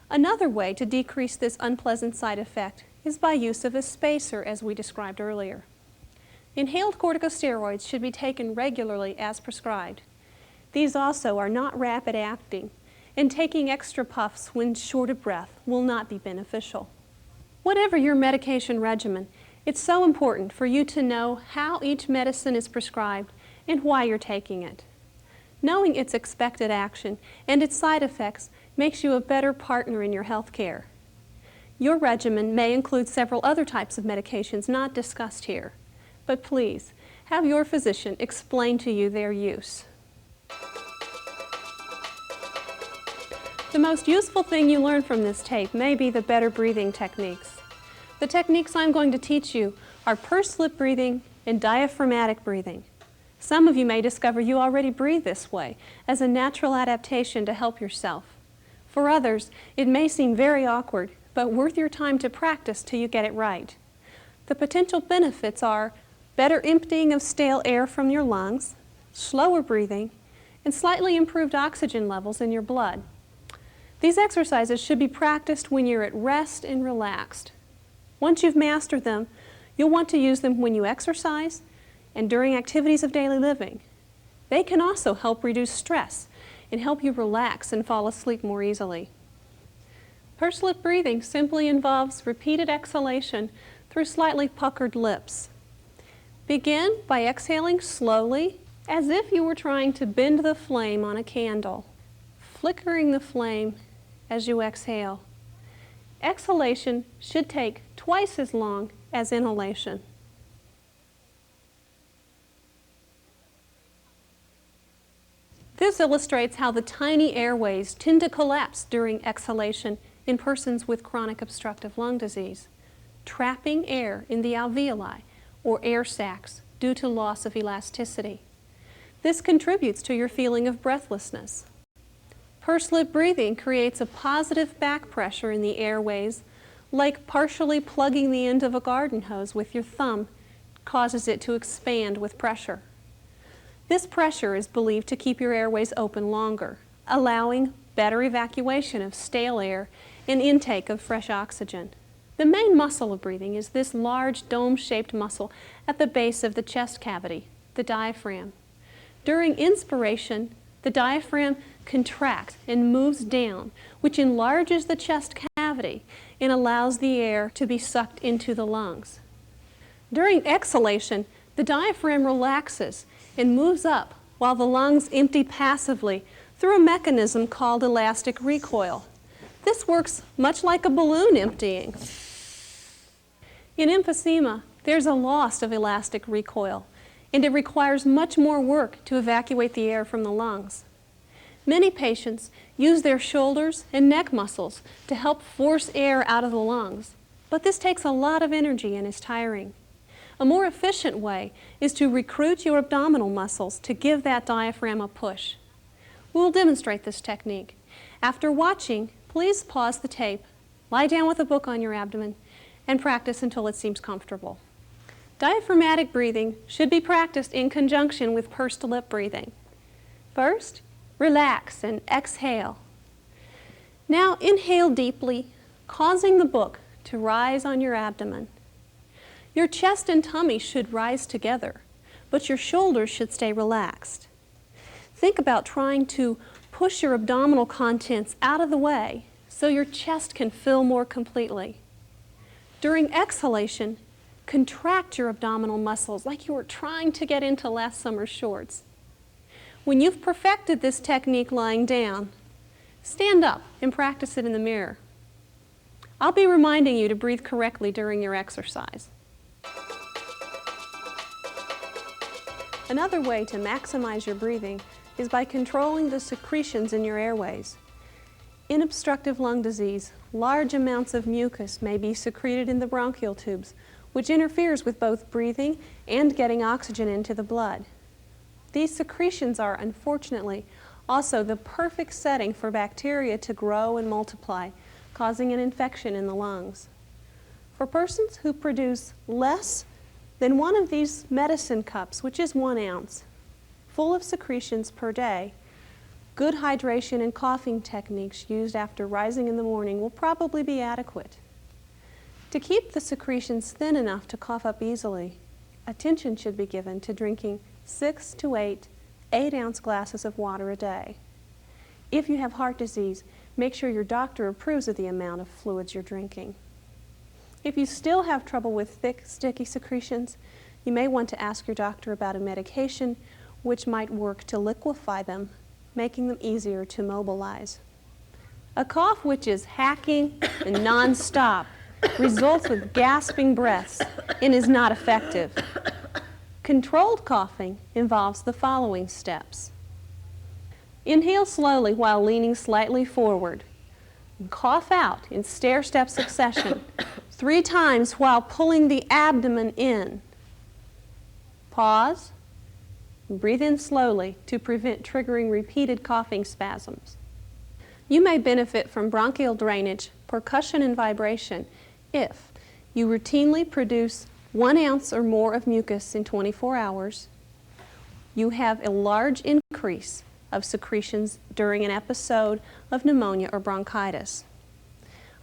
Another way to decrease this unpleasant side effect is by use of a spacer, as we described earlier. Inhaled corticosteroids should be taken regularly as prescribed. These also are not rapid acting, and taking extra puffs when short of breath will not be beneficial. Whatever your medication regimen, it's so important for you to know how each medicine is prescribed and why you're taking it. Knowing its expected action and its side effects makes you a better partner in your health care. Your regimen may include several other types of medications not discussed here, but please have your physician explain to you their use. The most useful thing you learn from this tape may be the better breathing techniques. The techniques I'm going to teach you are pursed lip breathing and diaphragmatic breathing. Some of you may discover you already breathe this way as a natural adaptation to help yourself. For others, it may seem very awkward, but worth your time to practice till you get it right. The potential benefits are better emptying of stale air from your lungs, slower breathing, and slightly improved oxygen levels in your blood. These exercises should be practiced when you're at rest and relaxed. Once you've mastered them, you'll want to use them when you exercise and during activities of daily living. They can also help reduce stress and help you relax and fall asleep more easily. Pursed lip breathing simply involves repeated exhalation through slightly puckered lips. Begin by exhaling slowly, as if you were trying to bend the flame on a candle, flickering the flame as you exhale. Exhalation should take twice as long as inhalation. This illustrates how the tiny airways tend to collapse during exhalation in persons with chronic obstructive lung disease, trapping air in the alveoli or air sacs due to loss of elasticity. This contributes to your feeling of breathlessness. Pursed lip breathing creates a positive back pressure in the airways, like partially plugging the end of a garden hose with your thumb causes it to expand with pressure. This pressure is believed to keep your airways open longer, allowing better evacuation of stale air and intake of fresh oxygen. The main muscle of breathing is this large dome-shaped muscle at the base of the chest cavity, the diaphragm. During inspiration, the diaphragm contracts and moves down, which enlarges the chest cavity and allows the air to be sucked into the lungs. During exhalation, the diaphragm relaxes and moves up while the lungs empty passively through a mechanism called elastic recoil. This works much like a balloon emptying. In emphysema, there's a loss of elastic recoil, and it requires much more work to evacuate the air from the lungs. Many patients use their shoulders and neck muscles to help force air out of the lungs, but this takes a lot of energy and is tiring. A more efficient way is to recruit your abdominal muscles to give that diaphragm a push. We will demonstrate this technique. After watching, please pause the tape, lie down with a book on your abdomen, and practice until it seems comfortable. Diaphragmatic breathing should be practiced in conjunction with pursed lip breathing. First, relax and exhale. Now inhale deeply, causing the book to rise on your abdomen. Your chest and tummy should rise together, but your shoulders should stay relaxed. Think about trying to push your abdominal contents out of the way so your chest can fill more completely. During exhalation, contract your abdominal muscles like you were trying to get into last summer's shorts. When you've perfected this technique lying down, Stand up and practice it in the mirror. I'll be reminding you to breathe correctly during your exercise. Another way to maximize your breathing is by controlling the secretions in your airways. In obstructive lung disease, large amounts of mucus may be secreted in the bronchial tubes, which interferes with both breathing and getting oxygen into the blood. These secretions are, unfortunately, also the perfect setting for bacteria to grow and multiply, causing an infection in the lungs. For persons who produce less than one of these medicine cups, which is 1 ounce, full of secretions per day, good hydration and coughing techniques used after rising in the morning will probably be adequate. To keep the secretions thin enough to cough up easily, attention should be given to drinking 6 to 8 8-ounce glasses of water a day. If you have heart disease, make sure your doctor approves of the amount of fluids you're drinking. If you still have trouble with thick, sticky secretions, you may want to ask your doctor about a medication which might work to liquefy them, making them easier to mobilize. A cough which is hacking and non-stop results with gasping breaths and is not effective. Controlled coughing involves the following steps. Inhale slowly while leaning slightly forward. Cough out in stair-step succession 3 times while pulling the abdomen in. Pause. Breathe in slowly to prevent triggering repeated coughing spasms. You may benefit from bronchial drainage, percussion, and vibration if you routinely produce 1 ounce or more of mucus in 24 hours, you have a large increase of secretions during an episode of pneumonia or bronchitis.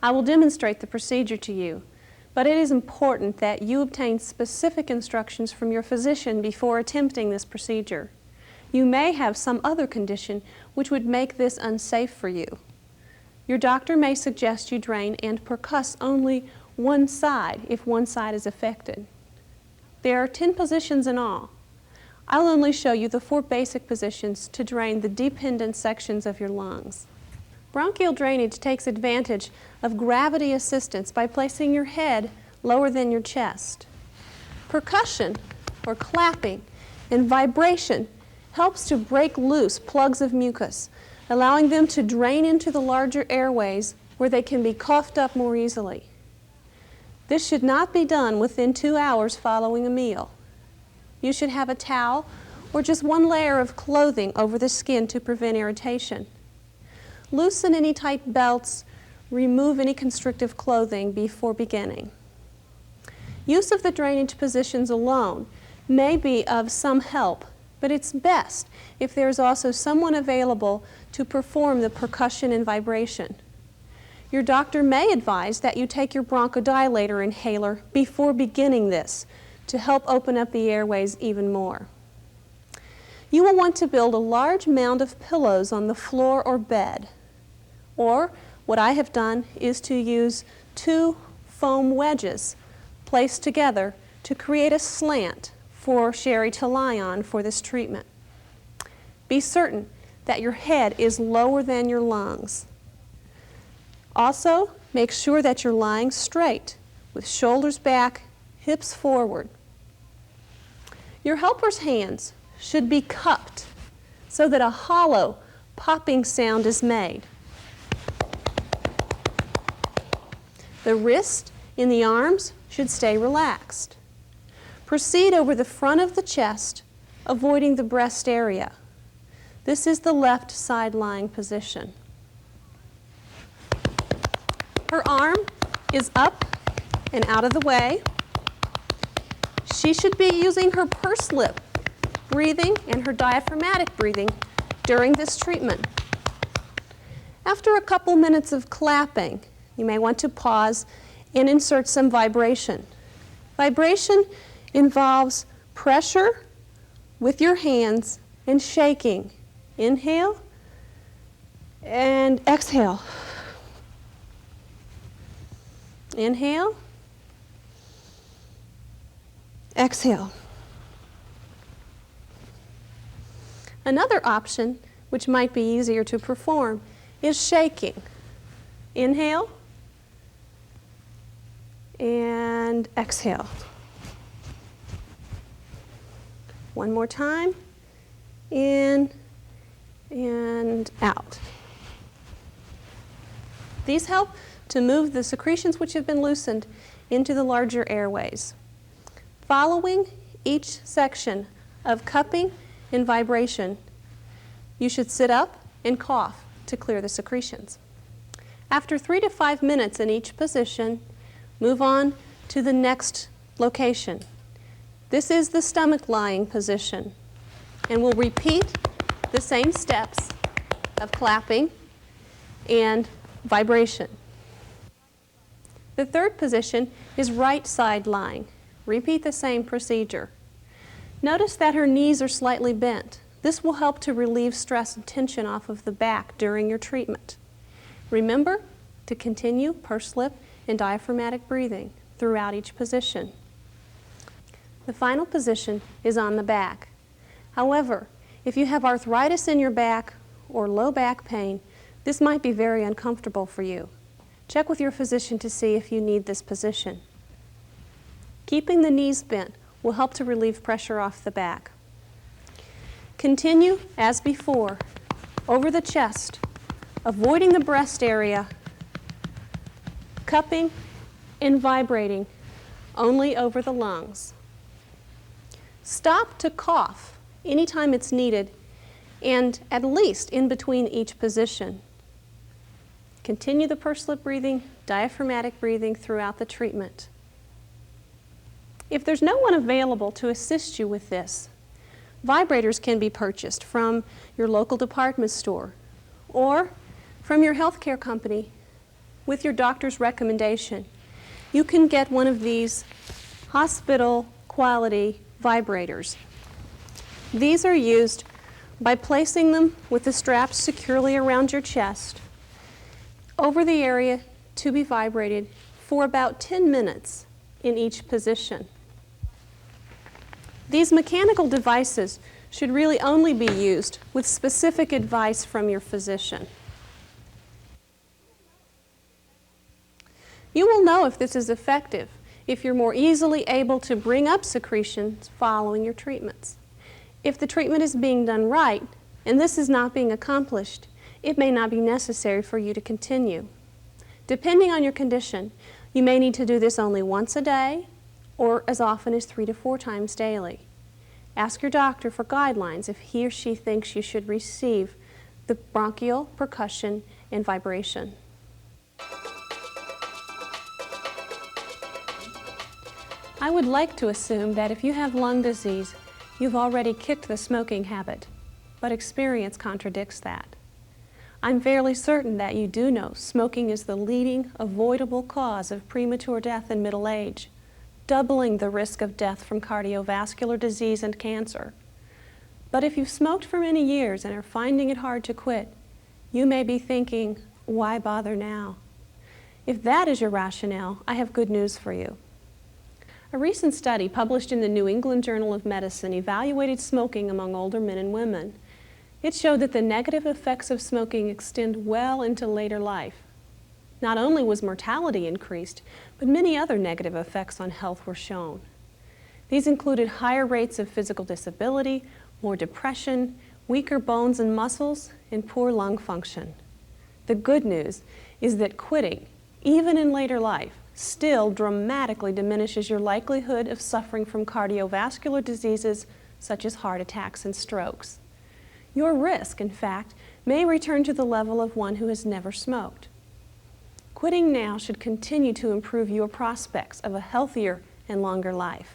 I will demonstrate the procedure to you, but it is important that you obtain specific instructions from your physician before attempting this procedure. You may have some other condition which would make this unsafe for you. Your doctor may suggest you drain and percuss only one side if one side is affected. There are 10 positions in all. I'll only show you the 4 basic positions to drain the dependent sections of your lungs. Bronchial drainage takes advantage of gravity assistance by placing your head lower than your chest. Percussion, or clapping, and vibration helps to break loose plugs of mucus, allowing them to drain into the larger airways where they can be coughed up more easily. This should not be done within 2 hours following a meal. You should have a towel or just 1 layer of clothing over the skin to prevent irritation. Loosen any tight belts, remove any constrictive clothing before beginning. Use of the drainage positions alone may be of some help, but it's best if there is also someone available to perform the percussion and vibration. Your doctor may advise that you take your bronchodilator inhaler before beginning this to help open up the airways even more. You will want to build a large mound of pillows on the floor or bed. Or, what I have done is to use 2 foam wedges placed together to create a slant for Sherry to lie on for this treatment. Be certain that your head is lower than your lungs. Also, make sure that you're lying straight with shoulders back, hips forward. Your helper's hands should be cupped so that a hollow, popping sound is made. The wrist in the arms should stay relaxed. Proceed over the front of the chest, avoiding the breast area. This is the left side lying position. Her arm is up and out of the way. She should be using her pursed lip breathing and her diaphragmatic breathing during this treatment. After a couple minutes of clapping, you may want to pause and insert some vibration. Vibration involves pressure with your hands and shaking. Inhale and exhale. Inhale, exhale. Another option, which might be easier to perform, is shaking. Inhale and exhale. One more time. In and out. These help to move the secretions which have been loosened into the larger airways. Following each section of cupping and vibration, you should sit up and cough to clear the secretions. After 3 to 5 minutes in each position, move on to the next location. This is the stomach lying position, and we'll repeat the same steps of clapping and vibration. The third position is right side lying. Repeat the same procedure. Notice that her knees are slightly bent. This will help to relieve stress and tension off of the back during your treatment. Remember to continue pursed lip and diaphragmatic breathing throughout each position. The final position is on the back. However, if you have arthritis in your back or low back pain, this might be very uncomfortable for you. Check with your physician to see if you need this position. Keeping the knees bent will help to relieve pressure off the back. Continue as before, over the chest, avoiding the breast area, cupping and vibrating only over the lungs. Stop to cough anytime it's needed, and at least in between each position. Continue the pursed lip breathing, diaphragmatic breathing throughout the treatment. If there's no one available to assist you with this, vibrators can be purchased from your local department store or from your healthcare company with your doctor's recommendation. You can get one of these hospital quality vibrators. These are used by placing them with the straps securely around your chest over the area to be vibrated for about 10 minutes in each position. These mechanical devices should really only be used with specific advice from your physician. You will know if this is effective if you're more easily able to bring up secretions following your treatments. If the treatment is being done right and this is not being accomplished, it may not be necessary for you to continue. Depending on your condition, you may need to do this only once a day or as often as 3 to 4 times daily. Ask your doctor for guidelines if he or she thinks you should receive the bronchial, percussion, and vibration. I would like to assume that if you have lung disease, you've already kicked the smoking habit, but experience contradicts that. I'm fairly certain that you do know smoking is the leading avoidable cause of premature death in middle age, doubling the risk of death from cardiovascular disease and cancer. But if you've smoked for many years and are finding it hard to quit, you may be thinking, why bother now? If that is your rationale, I have good news for you. A recent study published in the New England Journal of Medicine evaluated smoking among older men and women. It showed that the negative effects of smoking extend well into later life. Not only was mortality increased, but many other negative effects on health were shown. These included higher rates of physical disability, more depression, weaker bones and muscles, and poor lung function. The good news is that quitting, even in later life, still dramatically diminishes your likelihood of suffering from cardiovascular diseases such as heart attacks and strokes. Your risk, in fact, may return to the level of one who has never smoked. Quitting now should continue to improve your prospects of a healthier and longer life.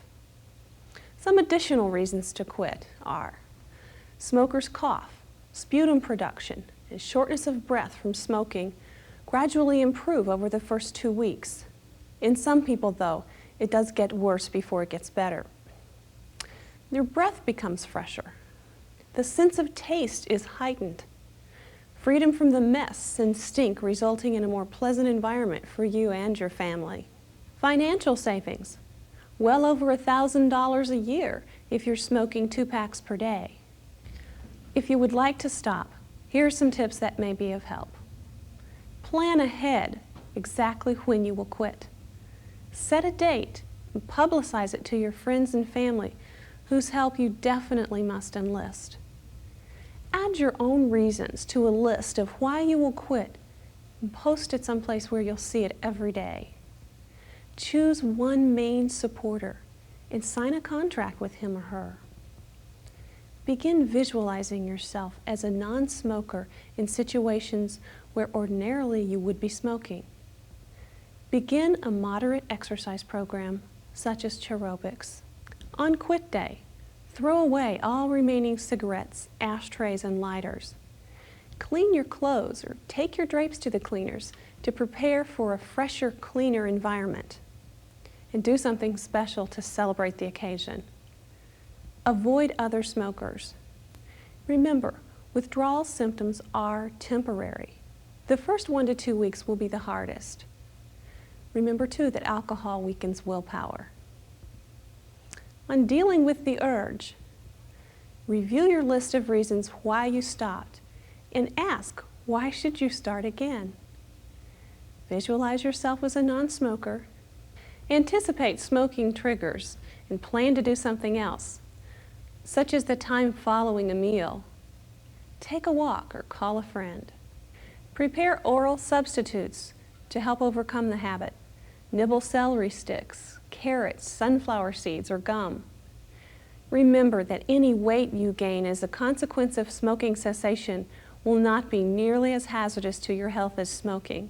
Some additional reasons to quit are smokers' cough, sputum production, and shortness of breath from smoking gradually improve over the first 2 weeks. In some people, though, it does get worse before it gets better. Your breath becomes fresher. The sense of taste is heightened. Freedom from the mess and stink resulting in a more pleasant environment for you and your family. Financial savings, well over $1,000 a year if you're smoking 2 packs per day. If you would like to stop, here are some tips that may be of help. Plan ahead exactly when you will quit. Set a date and publicize it to your friends and family, whose help you definitely must enlist. Add your own reasons to a list of why you will quit and post it someplace where you'll see it every day. Choose one main supporter and sign a contract with him or her. Begin visualizing yourself as a non-smoker in situations where ordinarily you would be smoking. Begin a moderate exercise program such as Chairobics. On quit day, throw away all remaining cigarettes, ashtrays, and lighters. Clean your clothes or take your drapes to the cleaners to prepare for a fresher, cleaner environment. And do something special to celebrate the occasion. Avoid other smokers. Remember, withdrawal symptoms are temporary. The first 1 to 2 weeks will be the hardest. Remember too that alcohol weakens willpower. On dealing with the urge, review your list of reasons why you stopped and ask, why should you start again? Visualize yourself as a non-smoker. Anticipate smoking triggers and plan to do something else, such as the time following a meal. Take a walk or call a friend. Prepare oral substitutes to help overcome the habit. Nibble celery sticks, carrots, sunflower seeds, or gum. Remember that any weight you gain as a consequence of smoking cessation will not be nearly as hazardous to your health as smoking.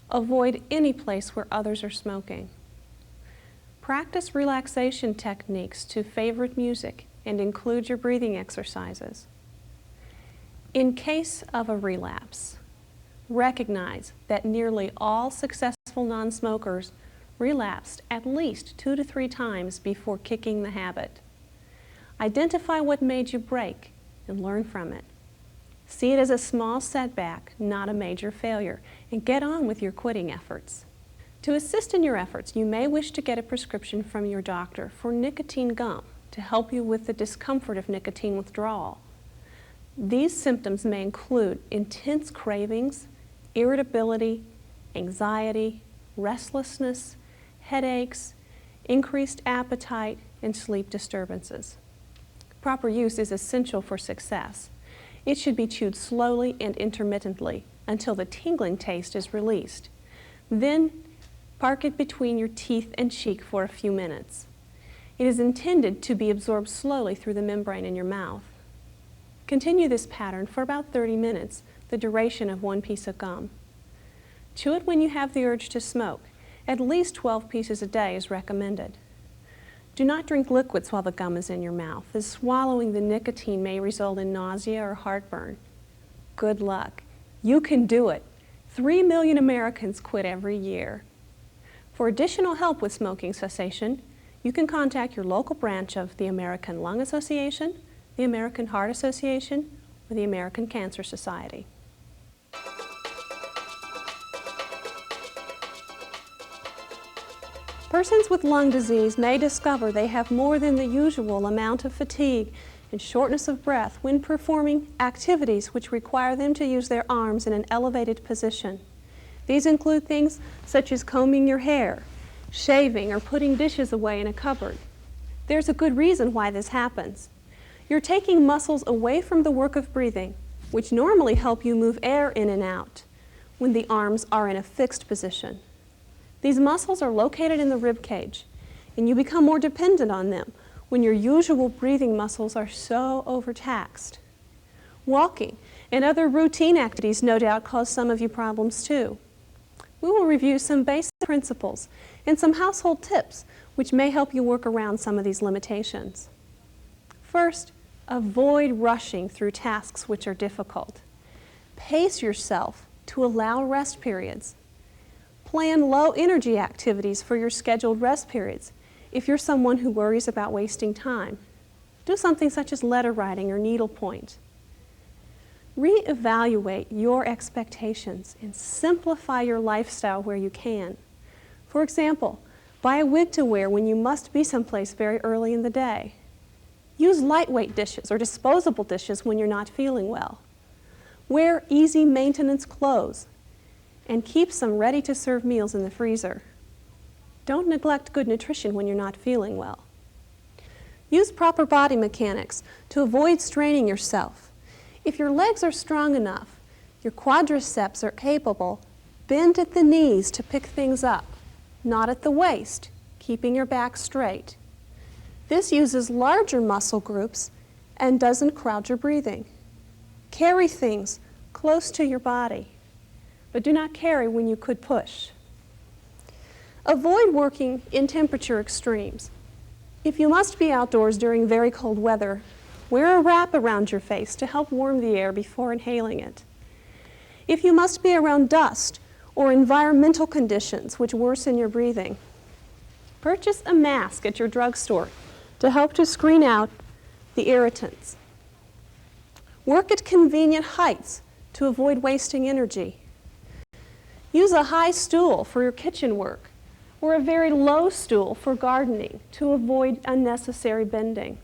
Avoid any place where others are smoking. Practice relaxation techniques to favorite music and include your breathing exercises. In case of a relapse, recognize that nearly all successful non-smokers relapsed at least 2 to 3 times before kicking the habit. Identify what made you break and learn from it. See it as a small setback, not a major failure, and get on with your quitting efforts. To assist in your efforts, you may wish to get a prescription from your doctor for nicotine gum to help you with the discomfort of nicotine withdrawal. These symptoms may include intense cravings, irritability, anxiety, restlessness, headaches, increased appetite, and sleep disturbances. Proper use is essential for success. It should be chewed slowly and intermittently until the tingling taste is released. Then, park it between your teeth and cheek for a few minutes. It is intended to be absorbed slowly through the membrane in your mouth. Continue this pattern for about 30 minutes, the duration of 1 piece of gum. Chew it when you have the urge to smoke. At least 12 pieces a day is recommended. Do not drink liquids while the gum is in your mouth, as swallowing the nicotine may result in nausea or heartburn. Good luck. You can do it. 3 million Americans quit every year. For additional help with smoking cessation, you can contact your local branch of the American Lung Association, the American Heart Association, or the American Cancer Society. Persons with lung disease may discover they have more than the usual amount of fatigue and shortness of breath when performing activities which require them to use their arms in an elevated position. These include things such as combing your hair, shaving, or putting dishes away in a cupboard. There's a good reason why this happens. You're taking muscles away from the work of breathing, which normally help you move air in and out when the arms are in a fixed position. These muscles are located in the rib cage, and you become more dependent on them when your usual breathing muscles are so overtaxed. Walking and other routine activities no doubt cause some of you problems too. We will review some basic principles and some household tips which may help you work around some of these limitations. First, avoid rushing through tasks which are difficult. Pace yourself to allow rest periods. Plan low-energy activities for your scheduled rest periods if you're someone who worries about wasting time. Do something such as letter writing or needlepoint. Reevaluate your expectations and simplify your lifestyle where you can. For example, buy a wig to wear when you must be someplace very early in the day. Use lightweight dishes or disposable dishes when you're not feeling well. Wear easy maintenance clothes and keep some ready-to-serve meals in the freezer. Don't neglect good nutrition when you're not feeling well. Use proper body mechanics to avoid straining yourself. If your legs are strong enough, your quadriceps are capable, bend at the knees to pick things up, not at the waist, keeping your back straight. This uses larger muscle groups and doesn't crowd your breathing. Carry things close to your body, but do not carry when you could push. Avoid working in temperature extremes. If you must be outdoors during very cold weather, wear a wrap around your face to help warm the air before inhaling it. If you must be around dust or environmental conditions which worsen your breathing, purchase a mask at your drugstore to help to screen out the irritants. Work at convenient heights to avoid wasting energy. Use a high stool for your kitchen work or a very low stool for gardening to avoid unnecessary bending.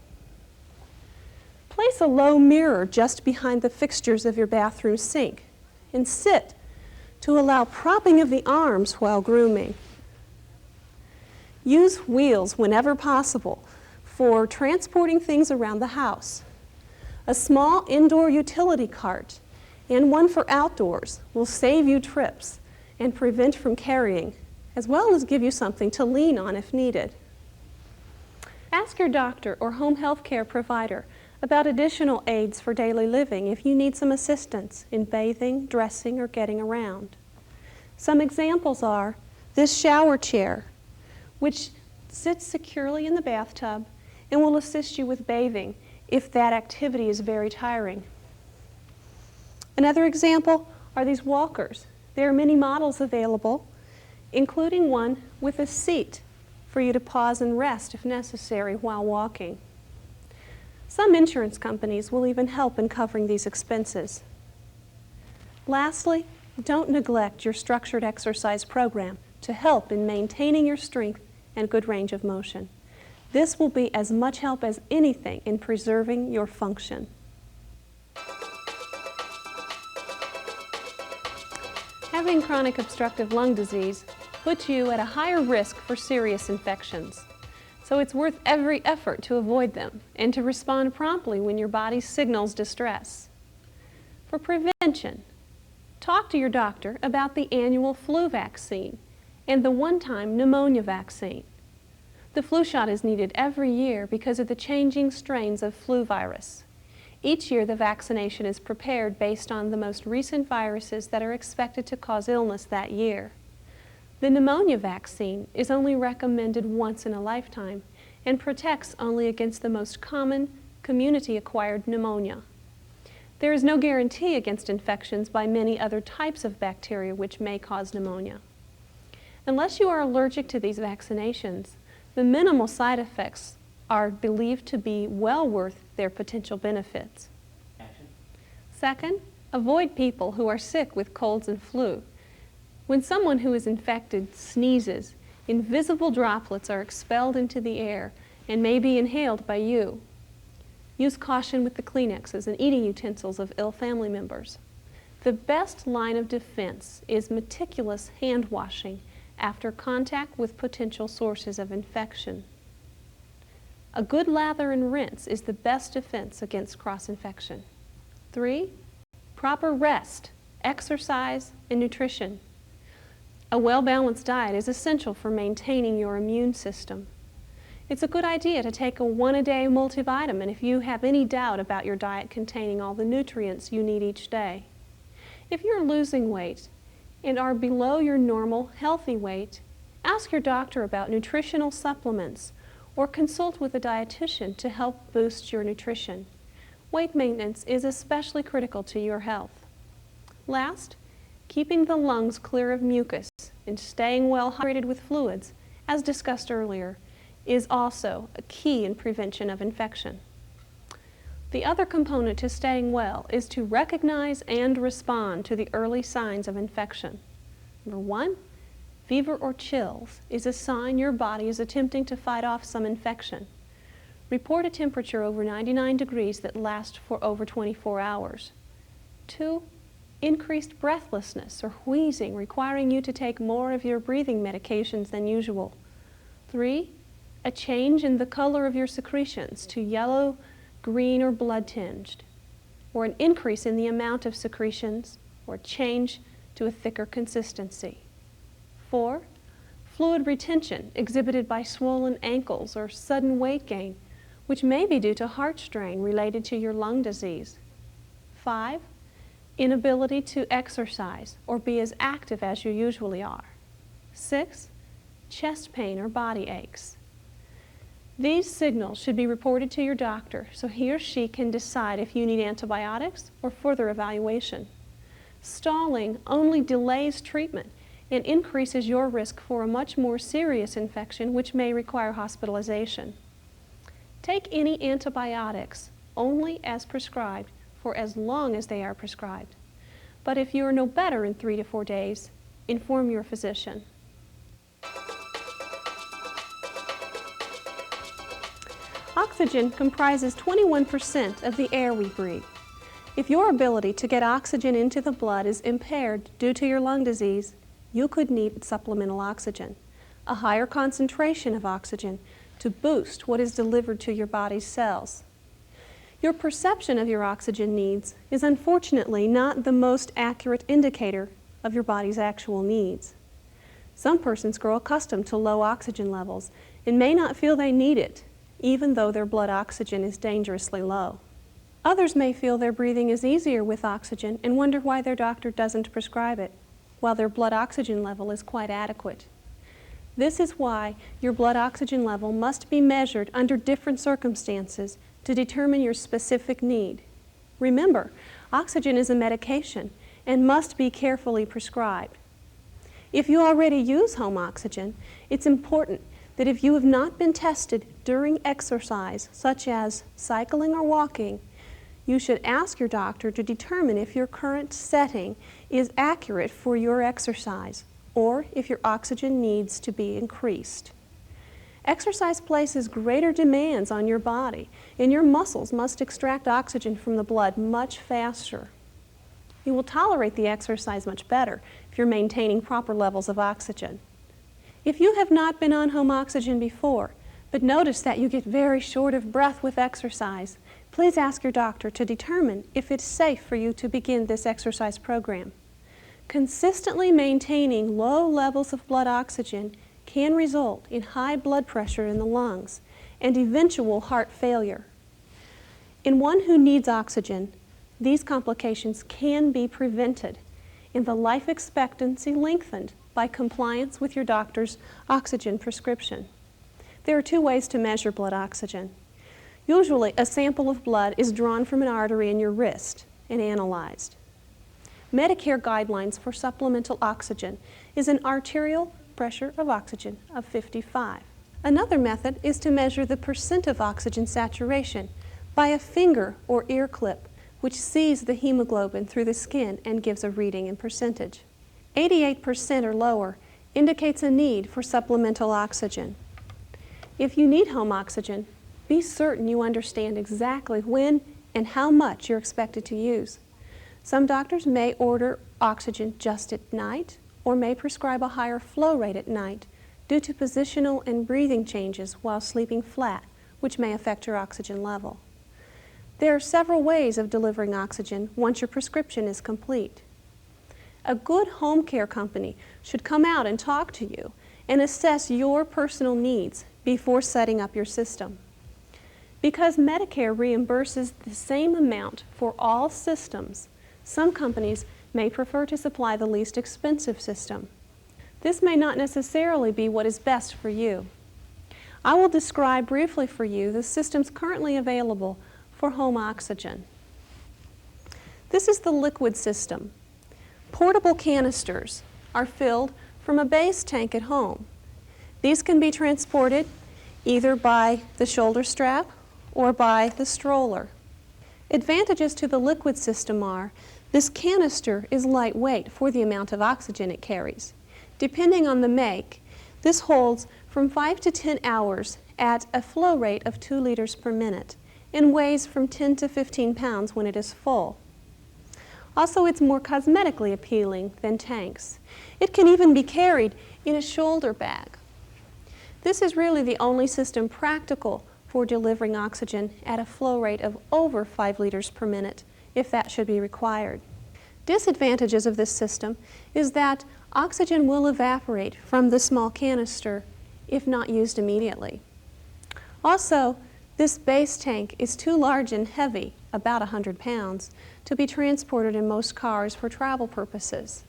Place a low mirror just behind the fixtures of your bathroom sink and sit to allow propping of the arms while grooming. Use wheels whenever possible for transporting things around the house. A small indoor utility cart and one for outdoors will save you trips and prevent from carrying, as well as give you something to lean on if needed. Ask your doctor or home health care provider about additional aids for daily living if you need some assistance in bathing, dressing, or getting around. Some examples are this shower chair, which sits securely in the bathtub and will assist you with bathing if that activity is very tiring. Another example are these walkers. There are many models available, including one with a seat for you to pause and rest if necessary while walking. Some insurance companies will even help in covering these expenses. Lastly, don't neglect your structured exercise program to help in maintaining your strength and good range of motion. This will be as much help as anything in preserving your function. Having chronic obstructive lung disease puts you at a higher risk for serious infections. So it's worth every effort to avoid them and to respond promptly when your body signals distress. For prevention, talk to your doctor about the annual flu vaccine and the one-time pneumonia vaccine. The flu shot is needed every year because of the changing strains of flu virus. Each year the vaccination is prepared based on the most recent viruses that are expected to cause illness that year. The pneumonia vaccine is only recommended once in a lifetime and protects only against the most common community-acquired pneumonia. There is no guarantee against infections by many other types of bacteria which may cause pneumonia. Unless you are allergic to these vaccinations, the minimal side effects are believed to be well worth their potential benefits. Second, avoid people who are sick with colds and flu. When someone who is infected sneezes, invisible droplets are expelled into the air and may be inhaled by you. Use caution with the Kleenexes and eating utensils of ill family members. The best line of defense is meticulous hand washing after contact with potential sources of infection. A good lather and rinse is the best defense against cross-infection. 3, proper rest, exercise, and nutrition. A well-balanced diet is essential for maintaining your immune system. It's a good idea to take a one-a-day multivitamin if you have any doubt about your diet containing all the nutrients you need each day. If you're losing weight and are below your normal healthy weight, ask your doctor about nutritional supplements or consult with a dietitian to help boost your nutrition. Weight maintenance is especially critical to your health. Last, keeping the lungs clear of mucus and staying well hydrated with fluids, as discussed earlier, is also a key in prevention of infection. The other component to staying well is to recognize and respond to the early signs of infection. Number 1, fever or chills is a sign your body is attempting to fight off some infection. Report a temperature over 99 degrees that lasts for over 24 hours. 2, increased breathlessness or wheezing, requiring you to take more of your breathing medications than usual. 3, a change in the color of your secretions to yellow, green, or blood-tinged, or an increase in the amount of secretions, or change to a thicker consistency. 4, fluid retention exhibited by swollen ankles or sudden weight gain, which may be due to heart strain related to your lung disease. 5, inability to exercise or be as active as you usually are. 6, chest pain or body aches. These signals should be reported to your doctor so he or she can decide if you need antibiotics or further evaluation. Stalling only delays treatment and increases your risk for a much more serious infection which may require hospitalization. Take any antibiotics only as prescribed for as long as they are prescribed. But if you are no better in 3 to 4 days, inform your physician. Oxygen comprises 21% of the air we breathe. If your ability to get oxygen into the blood is impaired due to your lung disease, you could need supplemental oxygen, a higher concentration of oxygen to boost what is delivered to your body's cells. Your perception of your oxygen needs is unfortunately not the most accurate indicator of your body's actual needs. Some persons grow accustomed to low oxygen levels and may not feel they need it, even though their blood oxygen is dangerously low. Others may feel their breathing is easier with oxygen and wonder why their doctor doesn't prescribe it, while their blood oxygen level is quite adequate. This is why your blood oxygen level must be measured under different circumstances to determine your specific need. Remember, oxygen is a medication and must be carefully prescribed. If you already use home oxygen, it's important that if you have not been tested during exercise, such as cycling or walking, you should ask your doctor to determine if your current setting is accurate for your exercise or if your oxygen needs to be increased. Exercise places greater demands on your body, and your muscles must extract oxygen from the blood much faster. You will tolerate the exercise much better if you're maintaining proper levels of oxygen. If you have not been on home oxygen before, but notice that you get very short of breath with exercise, please ask your doctor to determine if it's safe for you to begin this exercise program. Consistently maintaining low levels of blood oxygen can result in high blood pressure in the lungs and eventual heart failure. In one who needs oxygen, these complications can be prevented and the life expectancy lengthened by compliance with your doctor's oxygen prescription. There are 2 ways to measure blood oxygen. Usually, a sample of blood is drawn from an artery in your wrist and analyzed. Medicare guidelines for supplemental oxygen is an arterial pressure of oxygen of 55. Another method is to measure the percent of oxygen saturation by a finger or ear clip, which sees the hemoglobin through the skin and gives a reading in percentage. 88% or lower indicates a need for supplemental oxygen. If you need home oxygen, be certain you understand exactly when and how much you're expected to use. Some doctors may order oxygen just at night or may prescribe a higher flow rate at night due to positional and breathing changes while sleeping flat, which may affect your oxygen level. There are several ways of delivering oxygen once your prescription is complete. A good home care company should come out and talk to you and assess your personal needs before setting up your system. Because Medicare reimburses the same amount for all systems, some companies may prefer to supply the least expensive system. This may not necessarily be what is best for you. I will describe briefly for you the systems currently available for home oxygen. This is the liquid system. Portable canisters are filled from a base tank at home. These can be transported either by the shoulder strap or by the stroller. Advantages to the liquid system are this canister is lightweight for the amount of oxygen it carries. Depending on the make, this holds from 5 to 10 hours at a flow rate of 2 liters per minute and weighs from 10 to 15 pounds when it is full. Also, it's more cosmetically appealing than tanks. It can even be carried in a shoulder bag. This is really the only system practical for delivering oxygen at a flow rate of over 5 liters per minute, if that should be required. Disadvantages of this system is that oxygen will evaporate from the small canister if not used immediately. Also, this base tank is too large and heavy, about 100 pounds, to be transported in most cars for travel purposes.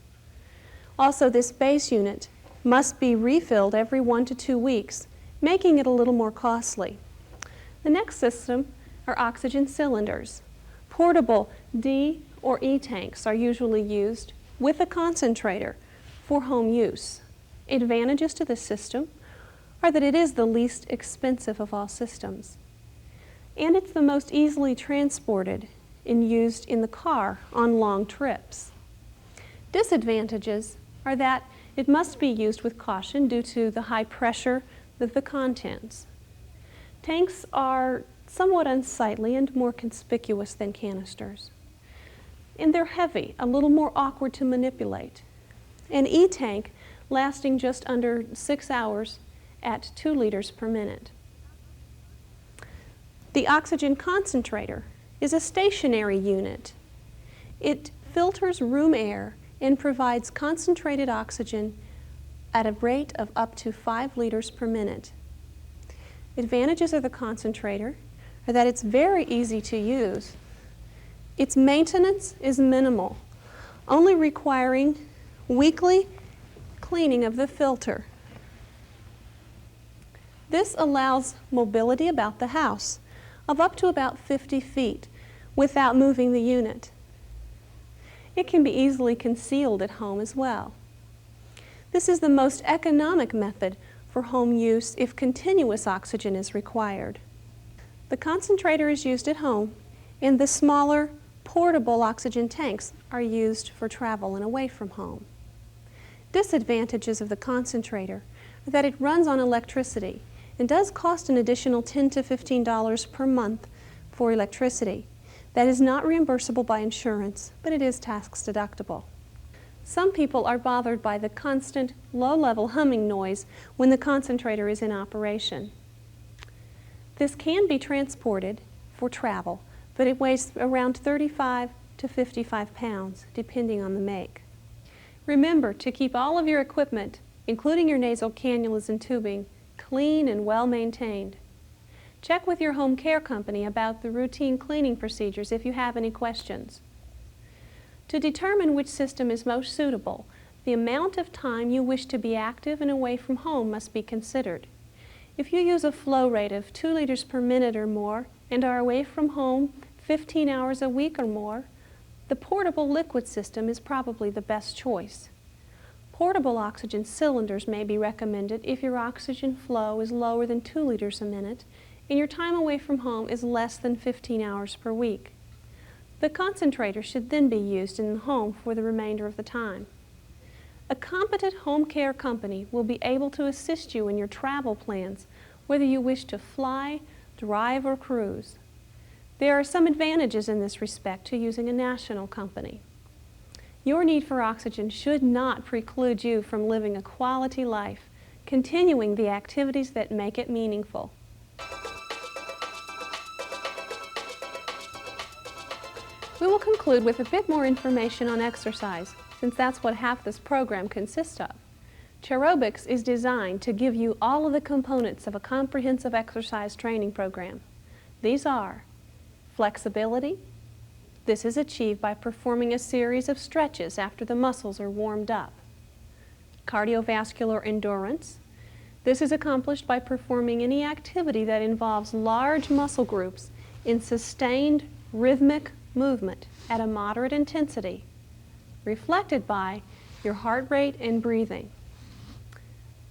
Also, this base unit must be refilled every 1 to 2 weeks, making it a little more costly. The next system are oxygen cylinders. Portable D or E tanks are usually used with a concentrator for home use. Advantages to this system are that it is the least expensive of all systems, and it's the most easily transported and used in the car on long trips. Disadvantages are that it must be used with caution due to the high pressure of the contents. Tanks are somewhat unsightly and more conspicuous than canisters. And they're heavy, a little more awkward to manipulate. An E-tank lasting just under 6 hours at 2 liters per minute. The oxygen concentrator is a stationary unit. It filters room air and provides concentrated oxygen at a rate of up to 5 liters per minute. Advantages of the concentrator are that it's very easy to use. Its maintenance is minimal, only requiring weekly cleaning of the filter. This allows mobility about the house of up to about 50 feet without moving the unit. It can be easily concealed at home as well. This is the most economic method for home use if continuous oxygen is required. The concentrator is used at home, and the smaller portable oxygen tanks are used for travel and away from home. Disadvantages of the concentrator are that it runs on electricity and does cost an additional $10 to $15 per month for electricity. That is not reimbursable by insurance, but it is tax deductible. Some people are bothered by the constant low-level humming noise when the concentrator is in operation. This can be transported for travel, but it weighs around 35 to 55 pounds, depending on the make. Remember to keep all of your equipment, including your nasal cannulas and tubing, clean and well maintained. Check with your home care company about the routine cleaning procedures if you have any questions. To determine which system is most suitable, the amount of time you wish to be active and away from home must be considered. If you use a flow rate of 2 liters per minute or more and are away from home 15 hours a week or more, the portable liquid system is probably the best choice. Portable oxygen cylinders may be recommended if your oxygen flow is lower than 2 liters a minute and your time away from home is less than 15 hours per week. The concentrator should then be used in the home for the remainder of the time. A competent home care company will be able to assist you in your travel plans, whether you wish to fly, drive, or cruise. There are some advantages in this respect to using a national company. Your need for oxygen should not preclude you from living a quality life, continuing the activities that make it meaningful. We will conclude with a bit more information on exercise, since that's what half this program consists of. Chairobics is designed to give you all of the components of a comprehensive exercise training program. These are flexibility. This is achieved by performing a series of stretches after the muscles are warmed up. Cardiovascular endurance. This is accomplished by performing any activity that involves large muscle groups in sustained rhythmic movement at a moderate intensity, reflected by your heart rate and breathing.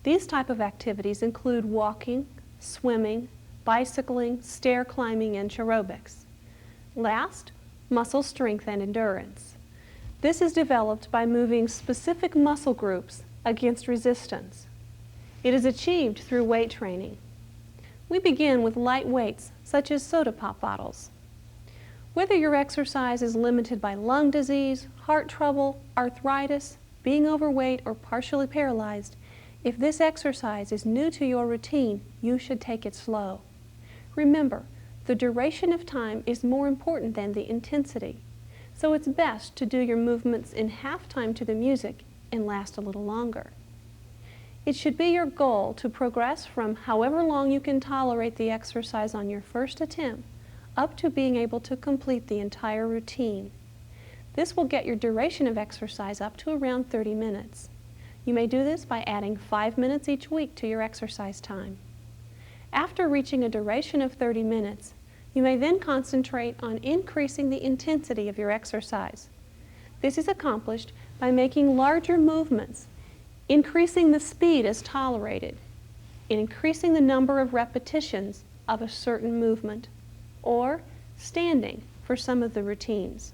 These type of activities include walking, swimming, bicycling, stair climbing, and chairobics. Last, muscle strength and endurance. This is developed by moving specific muscle groups against resistance. It is achieved through weight training. We begin with light weights such as soda pop bottles. Whether your exercise is limited by lung disease, heart trouble, arthritis, being overweight, or partially paralyzed, if this exercise is new to your routine, you should take it slow. Remember, the duration of time is more important than the intensity, so it's best to do your movements in half time to the music and last a little longer. It should be your goal to progress from however long you can tolerate the exercise on your first attempt up to being able to complete the entire routine. This will get your duration of exercise up to around 30 minutes. You may do this by adding 5 minutes each week to your exercise time. After reaching a duration of 30 minutes, you may then concentrate on increasing the intensity of your exercise. This is accomplished by making larger movements, increasing the speed as tolerated, and increasing the number of repetitions of a certain movement, or standing for some of the routines.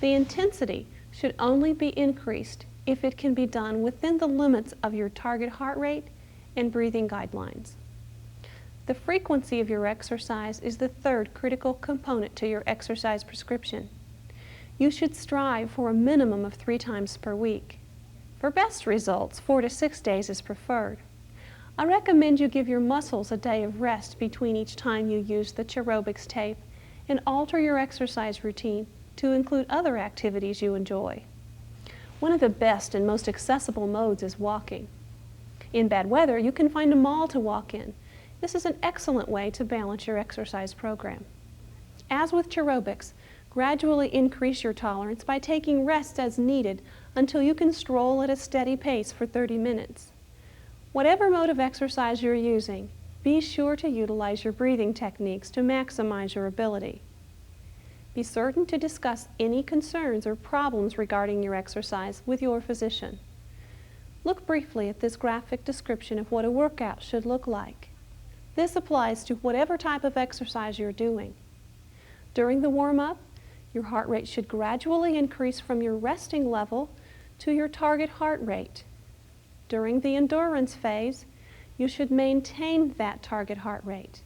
The intensity should only be increased if it can be done within the limits of your target heart rate and breathing guidelines. The frequency of your exercise is the third critical component to your exercise prescription. You should strive for a minimum of 3 times per week. For best results, 4 to 6 days is preferred. I recommend you give your muscles a day of rest between each time you use the Chairobics tape and alter your exercise routine to include other activities you enjoy. One of the best and most accessible modes is walking. In bad weather, you can find a mall to walk in. This is an excellent way to balance your exercise program. As with Chairobics, gradually increase your tolerance by taking rests as needed until you can stroll at a steady pace for 30 minutes. Whatever mode of exercise you're using, be sure to utilize your breathing techniques to maximize your ability. Be certain to discuss any concerns or problems regarding your exercise with your physician. Look briefly at this graphic description of what a workout should look like. This applies to whatever type of exercise you're doing. During the warm-up, your heart rate should gradually increase from your resting level to your target heart rate. During the endurance phase, you should maintain that target heart rate.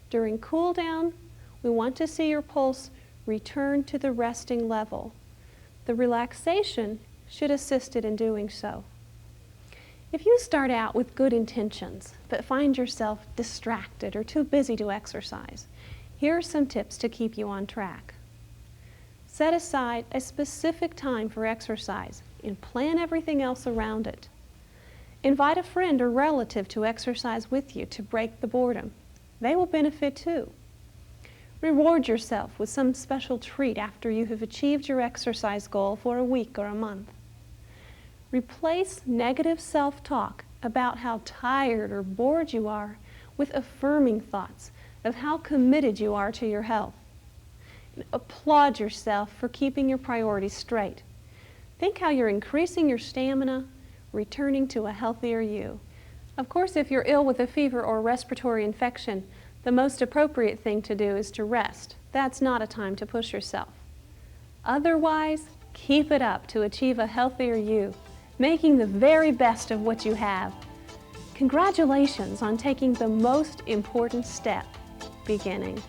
During cool down, we want to see your pulse return to the resting level. The relaxation should assist it in doing so. If you start out with good intentions, but find yourself distracted or too busy to exercise, here are some tips to keep you on track. Set aside a specific time for exercise and plan everything else around it. Invite a friend or relative to exercise with you to break the boredom. They will benefit too. Reward yourself with some special treat after you have achieved your exercise goal for a week or a month. Replace negative self-talk about how tired or bored you are with affirming thoughts of how committed you are to your health. Applaud yourself for keeping your priorities straight. Think how you're increasing your stamina, returning to a healthier you. Of course, if you're ill with a fever or respiratory infection, the most appropriate thing to do is to rest. That's not a time to push yourself. Otherwise, keep it up to achieve a healthier you, making the very best of what you have. Congratulations on taking the most important step, beginning.